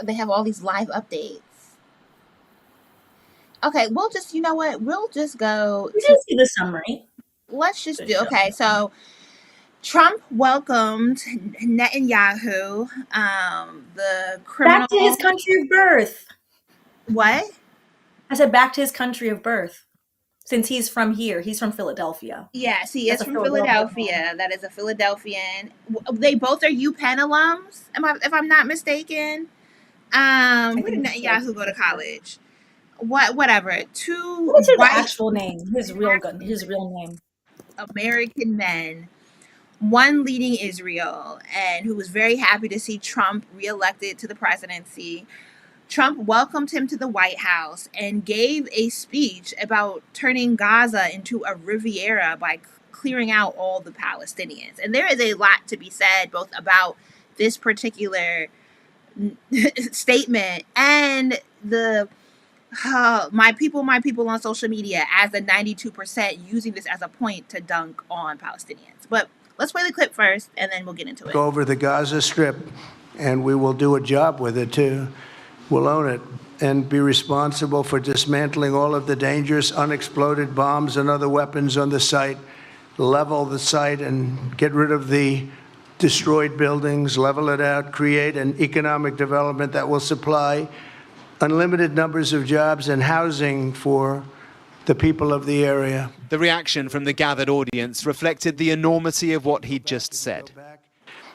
They have all these live updates. Okay, we'll just, you know what? We'll just go We to. just see the summary Let's just to do. show. Okay, so Trump welcomed Netanyahu, the Back to his criminal. country of birth. What? I said back to his country of birth. Since he's from here, he's from Philadelphia. Yes, he That's is a from Philadelphia home. Philadelphia. That is a Philadelphian. They both are UPenn alums, if I'm not mistaken. I Where did think so. Netanyahu go to college? whatever, What two is his white actual name? His real name. American men, one leading Israel, and who was very happy to see Trump reelected to the presidency. Trump welcomed him to the White House and gave a speech about turning Gaza into a Riviera by clearing out all the Palestinians. And there is a lot to be said both about this particular statement and the my people on social media as the 92% using this as a point to dunk on Palestinians. But let's play the clip first and then we'll get into it. Go over the Gaza Strip, and we will do a job with it too. We'll own it and be responsible for dismantling all of the dangerous unexploded bombs and other weapons on the site, level the site and get rid of the destroyed buildings, level it out, create an economic development that will supply unlimited numbers of jobs and housing for the people of the area. The reaction from the gathered audience reflected the enormity of what he'd just said.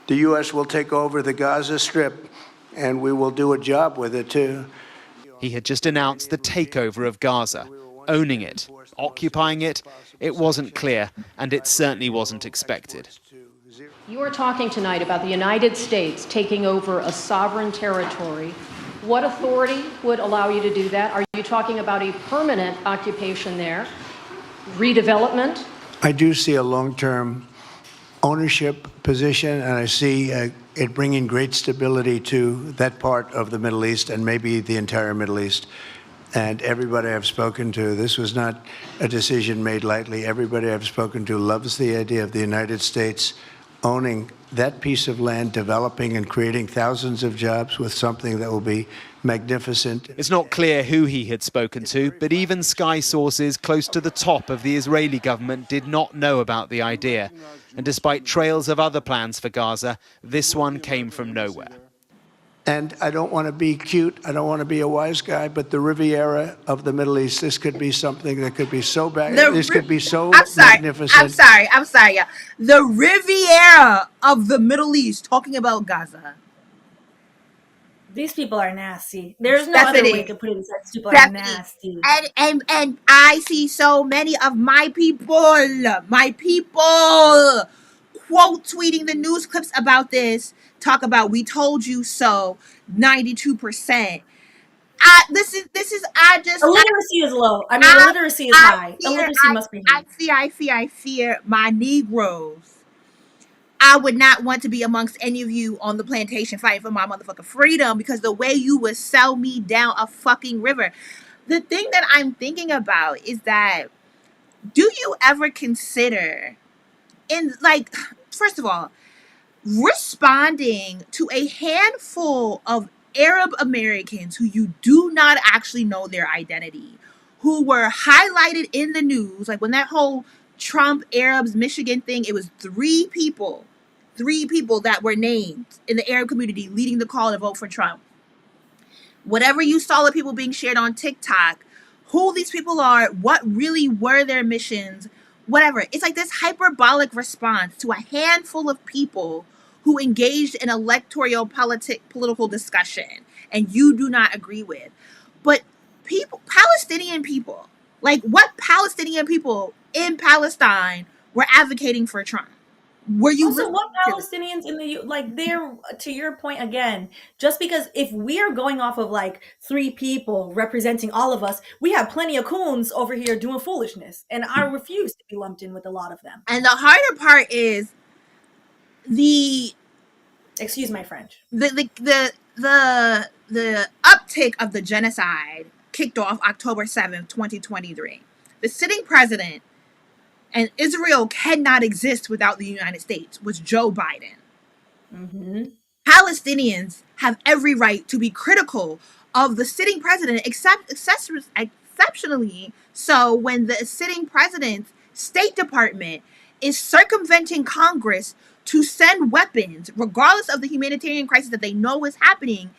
The U.S. will take over the Gaza Strip, and we will do a job with it, too. He had just announced the takeover of Gaza, owning it, occupying it. It wasn't clear, and it certainly wasn't expected. You are talking tonight about the United States taking over a sovereign territory. What authority would allow you to do that? Are you talking about a permanent occupation there? Redevelopment? I do see a long-term ownership position, and I see it bringing great stability to that part of the Middle East and maybe the entire Middle East. And everybody I've spoken to, this was not a decision made lightly. Everybody I've spoken to loves the idea of the United States owning that piece of land, developing and creating thousands of jobs with something that will be magnificent. It's not clear who he had spoken to, but even Sky sources close to the top of the Israeli government did not know about the idea. And despite trails of other plans for Gaza, this one came from nowhere. And I don't want to be cute, I don't want to be a wise guy, but the Riviera of the Middle East, this could be something that could be so bad. This could be so magnificent. I'm sorry, yeah. The Riviera of the Middle East, talking about Gaza. These people are nasty. There's no other way to put it. These people are nasty. And I see so many of my people quote tweeting the news clips about this, talk about "we told you so," 92%. The literacy is low. I mean, the literacy is high. The literacy must be high. I fear my Negroes. I would not want to be amongst any of you on the plantation fighting for my motherfucking freedom because the way you would sell me down a fucking river. The thing that I'm thinking about is that, do you ever consider, first of all, responding to a handful of Arab Americans who you do not actually know their identity, who were highlighted in the news, like when that whole Trump Arabs Michigan thing, it was three people that were named in the Arab community leading the call to vote for Trump. Whatever you saw of people being shared on TikTok, who these people are, what really were their missions, whatever. It's like this hyperbolic response to a handful of people who engaged in electoral political discussion and you do not agree with. But Palestinian people, like what Palestinian people in Palestine were advocating for Trump? Were you also what Palestinians in the they're, to your point again, just because if we are going off of like three people representing all of us, we have plenty of coons over here doing foolishness, and I refuse to be lumped in with a lot of them. And the harder part is excuse my French, the uptick of the genocide kicked off October 7th, 2023. The sitting president, and Israel cannot exist without the United States, was Joe Biden. Mm-hmm. Palestinians have every right to be critical of the sitting president, exceptionally so when the sitting president's State Department is circumventing Congress to send weapons, regardless of the humanitarian crisis that they know is happening.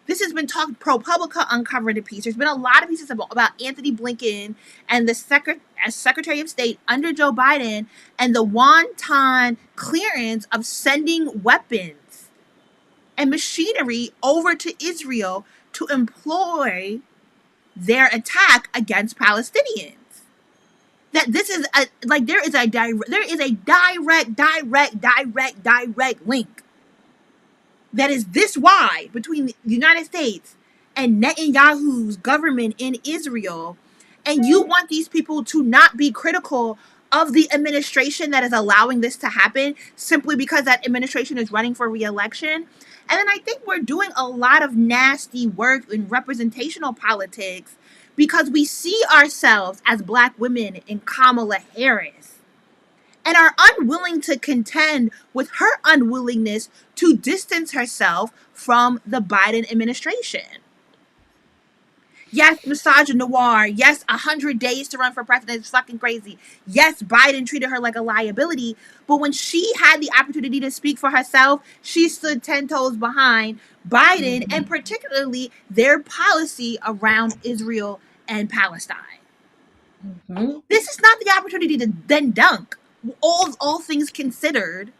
This has been talked. ProPublica uncovered a piece. There's been a lot of pieces about Anthony Blinken and the Secretary of State under Joe Biden and the wanton clearance of sending weapons and machinery over to Israel to employ their attack against Palestinians. That this is a like there is a direct link that is this wide between the United States and Netanyahu's government in Israel, and you want these people to not be critical of the administration that is allowing this to happen simply because that administration is running for re-election. And then I think we're doing a lot of nasty work in representational politics because we see ourselves as Black women in Kamala Harris and are unwilling to contend with her unwillingness to distance herself from the Biden administration. Yes, misogynoir. Yes, 100 days to run for president is fucking crazy. Yes, Biden treated her like a liability. But when she had the opportunity to speak for herself, she stood 10 toes behind Biden and particularly their policy around Israel and Palestine. This is not the opportunity to then dunk, all things considered,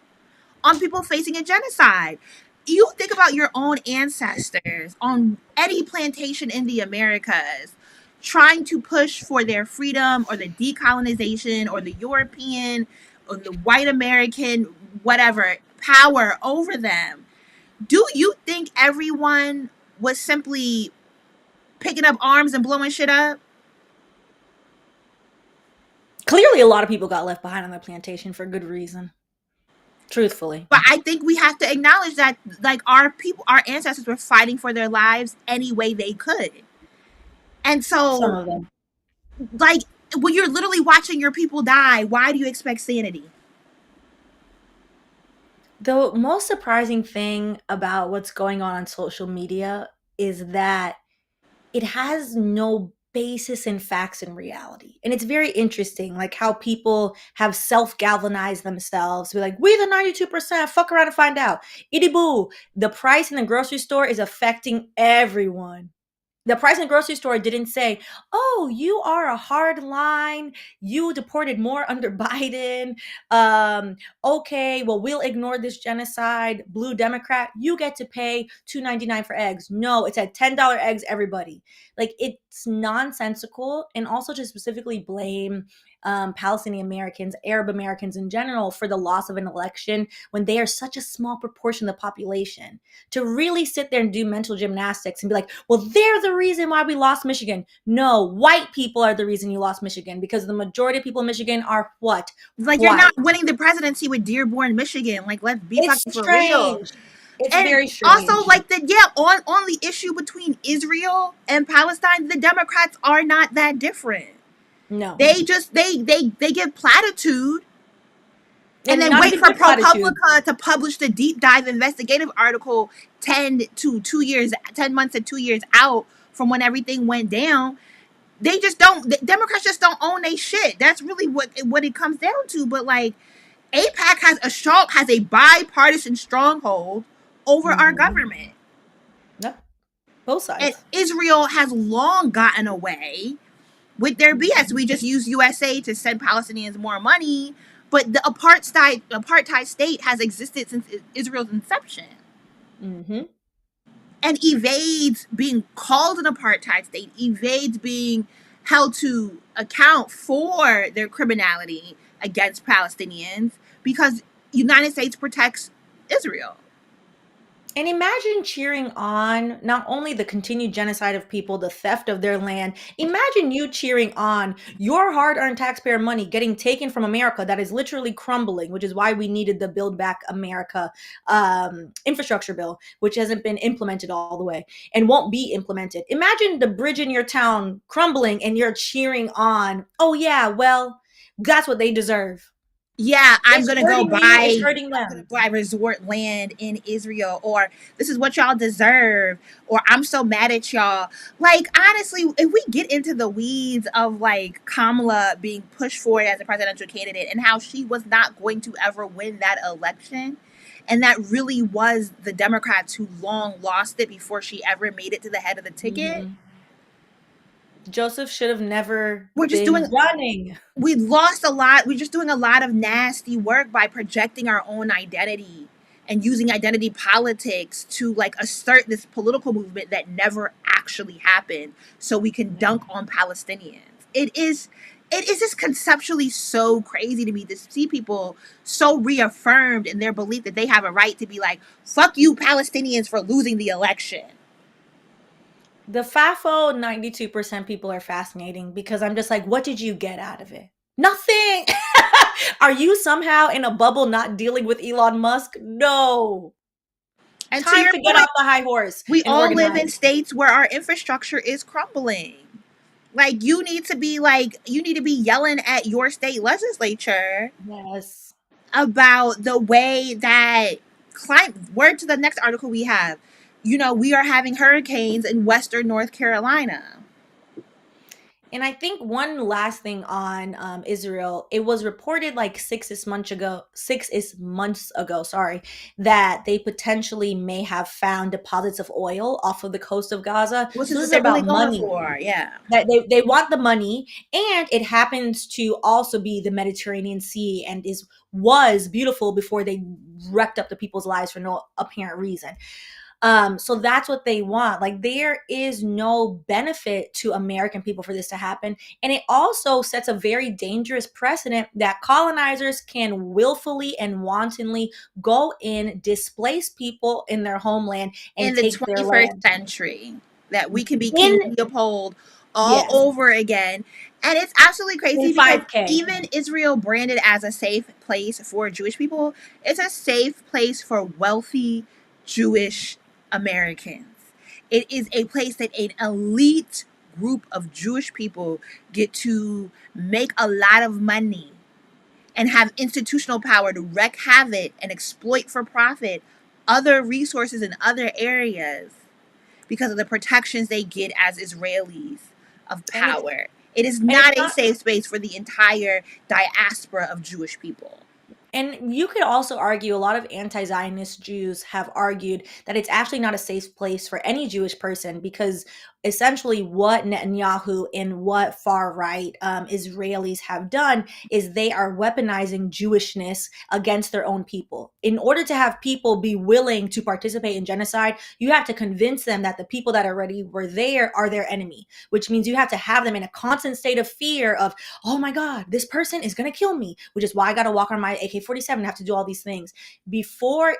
on people facing a genocide. You think about your own ancestors on any plantation in the Americas trying to push for their freedom or the decolonization or the European or the white American, whatever, power over them. Do you think everyone was simply picking up arms and blowing shit up? Clearly, a lot of people got left behind on the plantation for good reason. Truthfully. But I think we have to acknowledge that, like, our ancestors were fighting for their lives any way they could. And Some so, of them. like, when you're literally watching your people die, why do you expect sanity? The most surprising thing about what's going on social media is that it has no basis in facts and reality. And it's very interesting, like how people have self-galvanized themselves. Be like, we the 92%, fuck around and find out. Itty boo. The price in the grocery store is affecting everyone. The price in the grocery store didn't say, oh, you are a hard line. You deported more under Biden. Okay, well, we'll ignore this genocide. Blue Democrat, you get to pay $2.99 for eggs. No, it's at $10 eggs, everybody. Like, it's nonsensical. And also to specifically blame Palestinian Americans, Arab Americans in general, for the loss of an election when they are such a small proportion of the population. To really sit there and do mental gymnastics and be like, well, they're the reason why we lost Michigan. No, white people are the reason you lost Michigan, because the majority of people in Michigan are what? Like, you're not winning the presidency with Dearborn, Michigan. Like, let's be fucking for real. It's and very strange. Also, like, on the issue between Israel and Palestine, the Democrats are not that different. No. They just they give platitude and then wait for ProPublica to publish the deep dive investigative article 10 months to 2 years out from when everything went down. They just don't, the Democrats just don't own their shit. That's really what it comes down to. But like, AIPAC has a bipartisan stronghold over our government. Yep. Both sides. And Israel has long gotten away with their BS. We just use USA to send Palestinians more money, but the apartheid state has existed since Israel's inception, and evades being called an apartheid state, evades being held to account for their criminality against Palestinians because United States protects Israel. And imagine cheering on not only the continued genocide of people, the theft of their land. Imagine you cheering on your hard-earned taxpayer money getting taken from America that is literally crumbling, which is why we needed the Build Back America infrastructure bill, which hasn't been implemented all the way and won't be implemented. Imagine the bridge in your town crumbling and you're cheering on, oh yeah, well, that's what they deserve. Yeah, I'm going to go buy resort land in Israel, or this is what y'all deserve, or I'm so mad at y'all. Like, honestly, if we get into the weeds of like Kamala being pushed forward as a presidential candidate and how she was not going to ever win that election, and that really was the Democrats who long lost it before she ever made it to the head of the ticket. Joseph should have never been running. We lost a lot. We're just doing a lot of nasty work by projecting our own identity and using identity politics to like assert this political movement that never actually happened so we can dunk on Palestinians. It is just conceptually so crazy to me to see people so reaffirmed in their belief that they have a right to be like, fuck you Palestinians for losing the election. The FAFO 92% people are fascinating because I'm just like, what did you get out of it? Nothing. Are you somehow in a bubble not dealing with Elon Musk? No. And to Time your to get point, off the high horse we and all live in organize. states where our infrastructure is crumbling. Like you need to be yelling at your state legislature Yes. about the way that climate. Word to the next article we have. We are having hurricanes in western North Carolina. And I think one last thing on Israel, it was reported like 6 months ago, sorry, that they potentially may have found deposits of oil off of the coast of Gaza. Which So is this what is they're really about going money. for. Yeah. That they want the money, and it happens to also be the Mediterranean Sea and was beautiful before they wrecked up the people's lives for no apparent reason. So that's what they want. Like there is no benefit to American people for this to happen. And it also sets a very dangerous precedent that colonizers can willfully and wantonly go in, displace people in their homeland, and In the take their 21st land. century, that we can be King In Leopold all yes, over again. And it's absolutely crazy in because 5K. even Israel, branded as a safe place for Jewish people, it's a safe place for wealthy Jewish Americans. It is a place that an elite group of Jewish people get to make a lot of money and have institutional power to wreak havoc and exploit for profit other resources in other areas because of the protections they get as Israelis of And it's power. It is and it's not a not. safe space for the entire diaspora of Jewish people. And you could also argue a lot of anti-Zionist Jews have argued that it's actually not a safe place for any Jewish person because essentially what Netanyahu and what far right Israelis have done is they are weaponizing Jewishness against their own people. In order to have people be willing to participate in genocide, you have to convince them that the people that already were there are their enemy, which means you have to have them in a constant state of fear of, oh my God, this person is going to kill me, which is why I got to walk on my AK-47 and have to do all these things. Before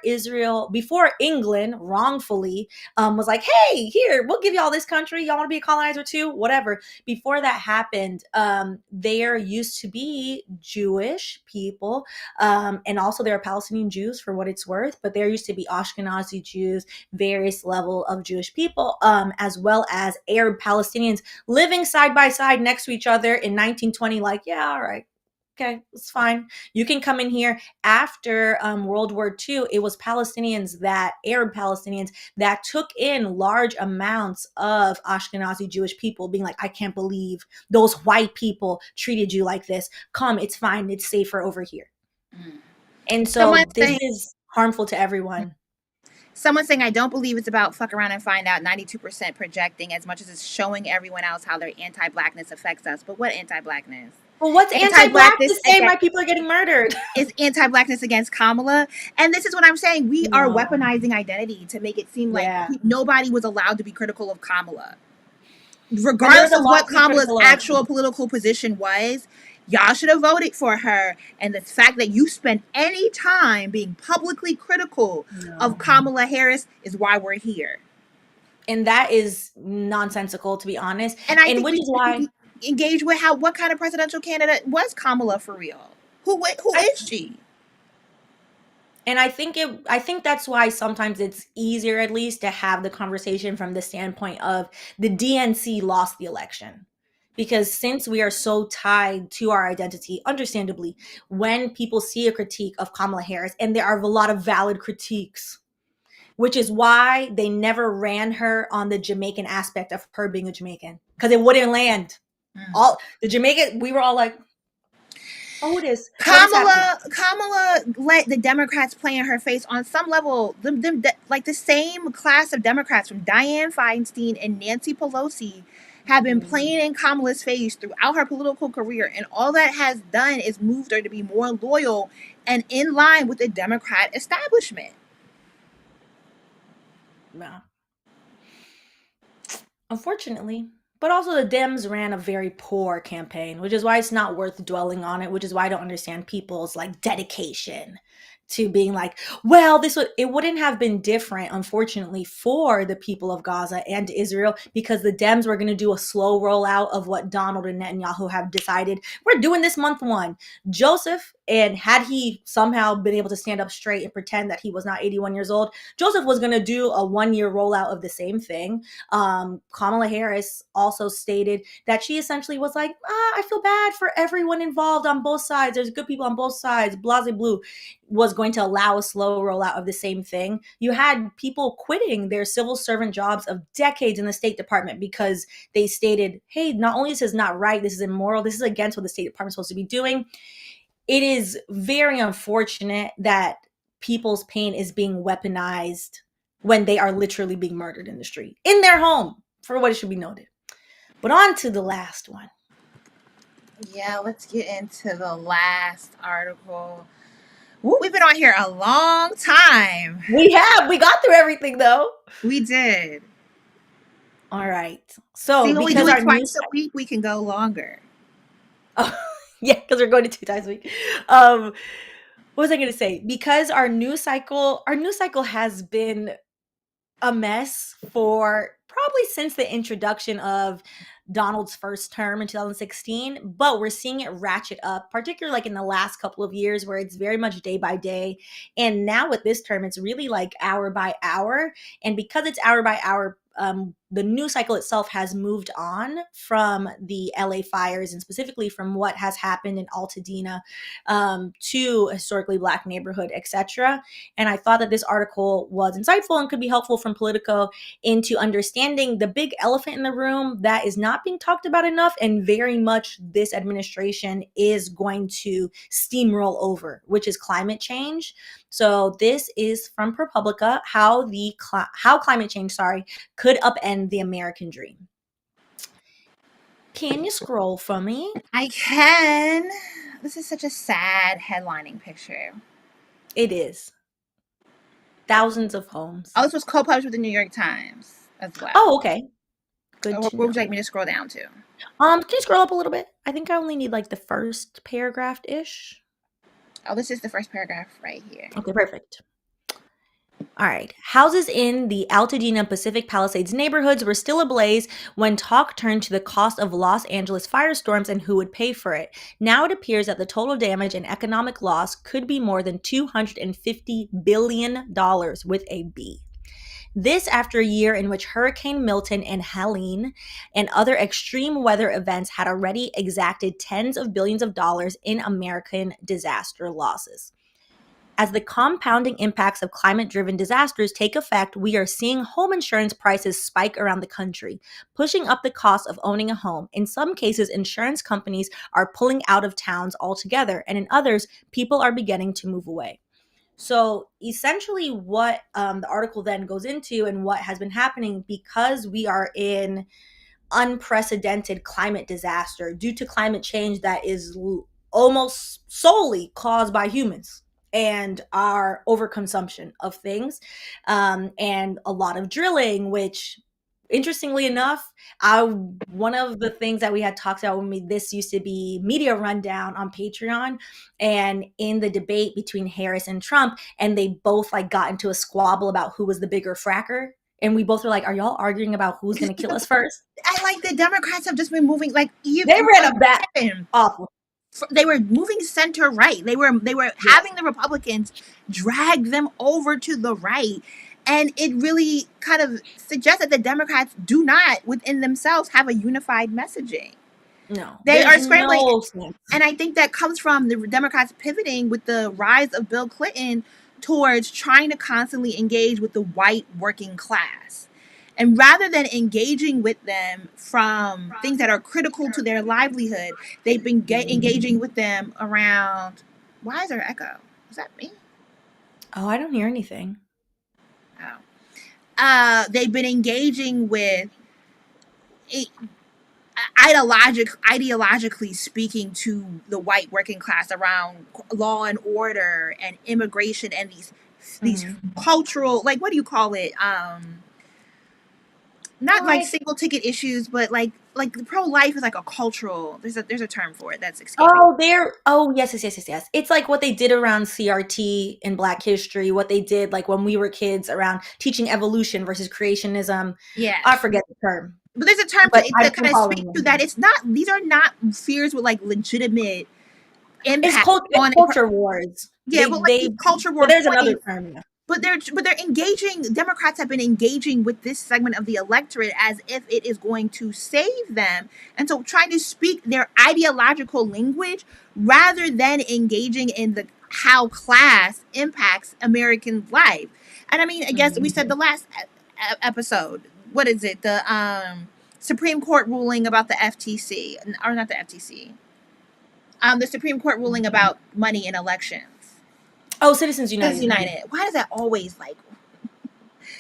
England wrongfully was like, hey, here, we'll give you all this country. Y'all want to be a colonizer too? Whatever. Before that happened, there used to be Jewish people, and also there are Palestinian Jews for what it's worth, but there used to be Ashkenazi Jews, various level of Jewish people, as well as Arab Palestinians living side by side next to each other in 1920, like, yeah, all right. Okay, it's fine. You can come in here. After World War II, it was Arab Palestinians, that took in large amounts of Ashkenazi Jewish people, being like, I can't believe those white people treated you like this. Come, it's fine. It's safer over here. And Someone so this saying, is harmful to everyone. I don't believe it's about fuck around and find out 92% projecting as much as it's showing everyone else how their anti-blackness affects us. But what anti-blackness? Well, what's anti-black to say my people are getting murdered? Is anti-blackness against Kamala. And this is what I'm saying. We are weaponizing identity to make it seem like nobody was allowed to be critical of Kamala. Regardless of what Kamala's actual political position was, y'all should have voted for her. And the fact that you spent any time being publicly critical of Kamala Harris is why we're here. And that is nonsensical, to be honest. And I think which is why engage with what kind of presidential candidate was Kamala for real? Who is she? And I think that's why sometimes it's easier, at least, to have the conversation from the standpoint of the DNC lost the election. Because since we are so tied to our identity, understandably, when people see a critique of Kamala Harris, and there are a lot of valid critiques, which is why they never ran her on the Jamaican aspect of her being a Jamaican, because it wouldn't land. All the Jamaican, we were all like, oh, it is. Kamala let the Democrats play in her face on some level. Like the same class of Democrats from Dianne Feinstein and Nancy Pelosi have been playing in Kamala's face throughout her political career. And all that has done is moved her to be more loyal and in line with the Democrat establishment. Yeah. Unfortunately. But also the Dems ran a very poor campaign, which is why it's not worth dwelling on it, which is why I don't understand people's like dedication to being like, well, it wouldn't have been different, unfortunately, for the people of Gaza and Israel, because the Dems were going to do a slow rollout of what Donald and Netanyahu have decided. We're doing this month one. Joseph, and had he somehow been able to stand up straight and pretend that he was not 81 years old, Joseph was going to do a 1-year rollout of the same thing. Kamala Harris also stated that she essentially was like, I feel bad for everyone involved on both sides. There's good people on both sides. Blase Blue was going to allow a slow rollout of the same thing. You had people quitting their civil servant jobs of decades in the State Department because they stated, hey, not only is this not right, this is immoral, this is against what the State Department is supposed to be doing. It is very unfortunate that people's pain is being weaponized when they are literally being murdered in the street, in their home, for what it should be noted. But on to the last one. Yeah, let's get into the last article. Woo, we've been on here a long time. We got through everything though. We did. All right. So see, when we do because it our twice a week, we can go longer. Yeah, because we're going to 2 times a week. What was I going to say? Because our news cycle has been a mess for probably since the introduction of Donald's first term in 2016, but we're seeing it ratchet up, particularly like in the last couple of years where it's very much day by day. And now with this term, it's really like hour by hour. And because it's hour by hour, the news cycle itself has moved on from the LA fires and specifically from what has happened in Altadena to historically Black neighborhood, etc. And I thought that this article was insightful and could be helpful from Politico into understanding the big elephant in the room that is not being talked about enough, and very much this administration is going to steamroll over, which is climate change. So this is from ProPublica, how climate change, could upend the American dream. Can you scroll for me? I can. This is such a sad headlining picture. It is. Thousands of homes. Oh, this was co-published with the New York Times as well. Oh, okay. Good. What would you like me to scroll down to? Can you scroll up a little bit? I think I only need like the first paragraph-ish. Oh, this is the first paragraph right here. Okay, perfect. All right. Houses in the Altadena Pacific Palisades neighborhoods were still ablaze when talk turned to the cost of Los Angeles firestorms and who would pay for it. Now it appears that the total damage and economic loss could be more than $250 billion with a B. This after a year in which Hurricane Milton and Helene and other extreme weather events had already exacted tens of billions of dollars in American disaster losses. As the compounding impacts of climate-driven disasters take effect, we are seeing home insurance prices spike around the country, pushing up the cost of owning a home. In some cases, insurance companies are pulling out of towns altogether, and in others, people are beginning to move away. So essentially what the article then goes into and what has been happening, because we are in unprecedented climate disaster due to climate change that is almost solely caused by humans and our overconsumption of things, and a lot of drilling, which interestingly enough, one of the things that we had talked about when this used to be Media Rundown on Patreon, and in the debate between Harris and Trump, and they both like got into a squabble about who was the bigger fracker. And we both were like, are y'all arguing about who's going to kill us first? I like the Democrats have just been moving like they ran a bat awful. They were moving center right. They were having the Republicans drag them over to the right. And it really kind of suggests that the Democrats do not within themselves have a unified messaging. No. They are scrambling. And I think that comes from the Democrats pivoting with the rise of Bill Clinton towards trying to constantly engage with the white working class. And rather than engaging with them from things that are critical to their livelihood, they've been engaging with them around, why is there echo? Is that me? Oh, I don't hear anything. Oh. They've been engaging with ideologically speaking to the white working class around law and order and immigration and these these cultural, like, what do you call it? Not like single ticket issues, but like pro-life is like a cultural. There's a term for it that's escaping. Yes. It's like what they did around CRT in Black History, what they did like when we were kids around teaching evolution versus creationism. Yeah, I forget the term. but there's a term But that kind of speaks to that. It's not; these are not fears with like legitimate impact It's culture wars. Yeah, but like these culture war. But there's another term. Yeah. But they're engaging. Democrats have been engaging with this segment of the electorate as if it is going to save them, and so trying to speak their ideological language rather than engaging in the how class impacts American life. And I mean, I guess we said the last episode. What is it? The Supreme Court ruling about the FTC, or not the FTC. The Supreme Court ruling about money in elections. Oh, Citizens United. Why does that always like?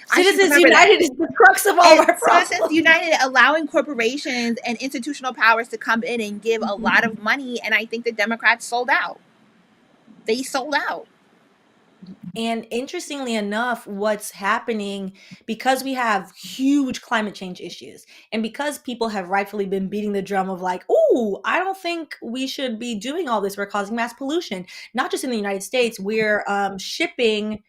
Citizens United is the crux of all our problems. Citizens United allowing corporations and institutional powers to come in and give a lot of money, and I think the Democrats sold out. They sold out. And interestingly enough, what's happening, because we have huge climate change issues and because people have rightfully been beating the drum of like, oh, I don't think we should be doing all this. We're causing mass pollution, not just in the United States. We're shipping.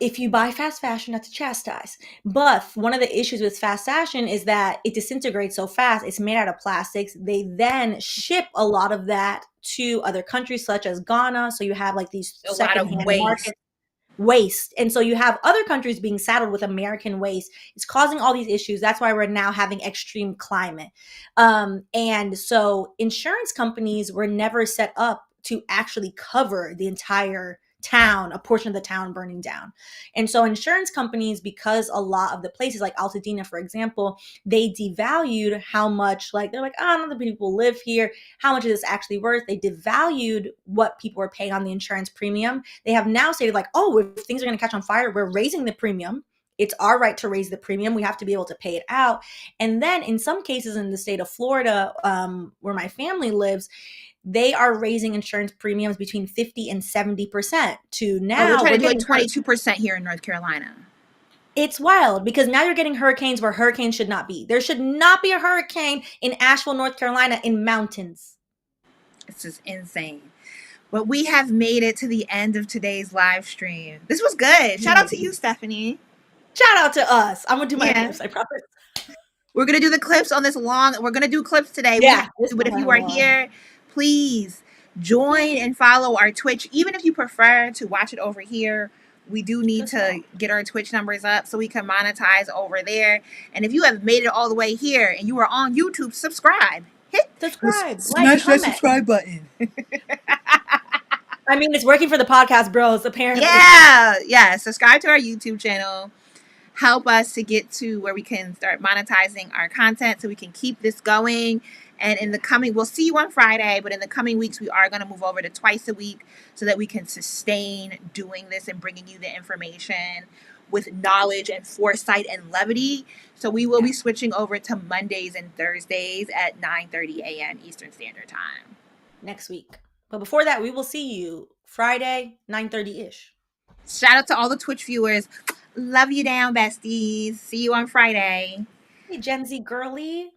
If you buy fast fashion, not to chastise, but one of the issues with fast fashion is that it disintegrates so fast. It's made out of plastics. They then ship a lot of that to other countries such as Ghana. So you have like these secondhand markets. Waste. And so you have other countries being saddled with American waste. It's causing all these issues. That's why we're now having extreme climate. And so insurance companies were never set up to actually cover the entire town, a portion of the town burning down. And so insurance companies, because a lot of the places like Altadena, for example, they devalued how much, like, they're like, oh, none of the people live here. How much is this actually worth? They devalued what people were paying on the insurance premium. They have now stated like, oh, if things are going to catch on fire, we're raising the premium. It's our right to raise the premium. We have to be able to pay it out. And then in some cases in the state of Florida, where my family lives, they are raising insurance premiums between 50 and 70% to now. We're trying to do 22% here in North Carolina. It's wild because now you're getting hurricanes where hurricanes should not be. There should not be a hurricane in Asheville, North Carolina, in mountains. It's just insane. But we have made it to the end of today's live stream. This was good. Shout out to you, Stephanie. Shout out to us. I'm going to do my clips, I promise. We're going to do the clips on this long. We're going to do clips today. Yeah. But if you are here, please join and follow our Twitch. Even if you prefer to watch it over here, we do need to get our Twitch numbers up so we can monetize over there. And if you have made it all the way here and you are on YouTube, subscribe. Hit subscribe. Smash that subscribe button. I mean, it's working for the podcast bros, apparently. Yeah. Subscribe to our YouTube channel. Help us to get to where we can start monetizing our content so we can keep this going. And in the coming, we'll see you on Friday, but in the coming weeks, we are going to move over to twice a week so that we can sustain doing this and bringing you the information with knowledge and foresight and levity. So we will be switching over to Mondays and Thursdays at 9:30 a.m. Eastern Standard Time. Next week. But before that, we will see you Friday, 9:30-ish. Shout out to all the Twitch viewers. Love you down, besties. See you on Friday. Hey, Gen Z girly.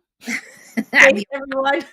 Thanks, everyone.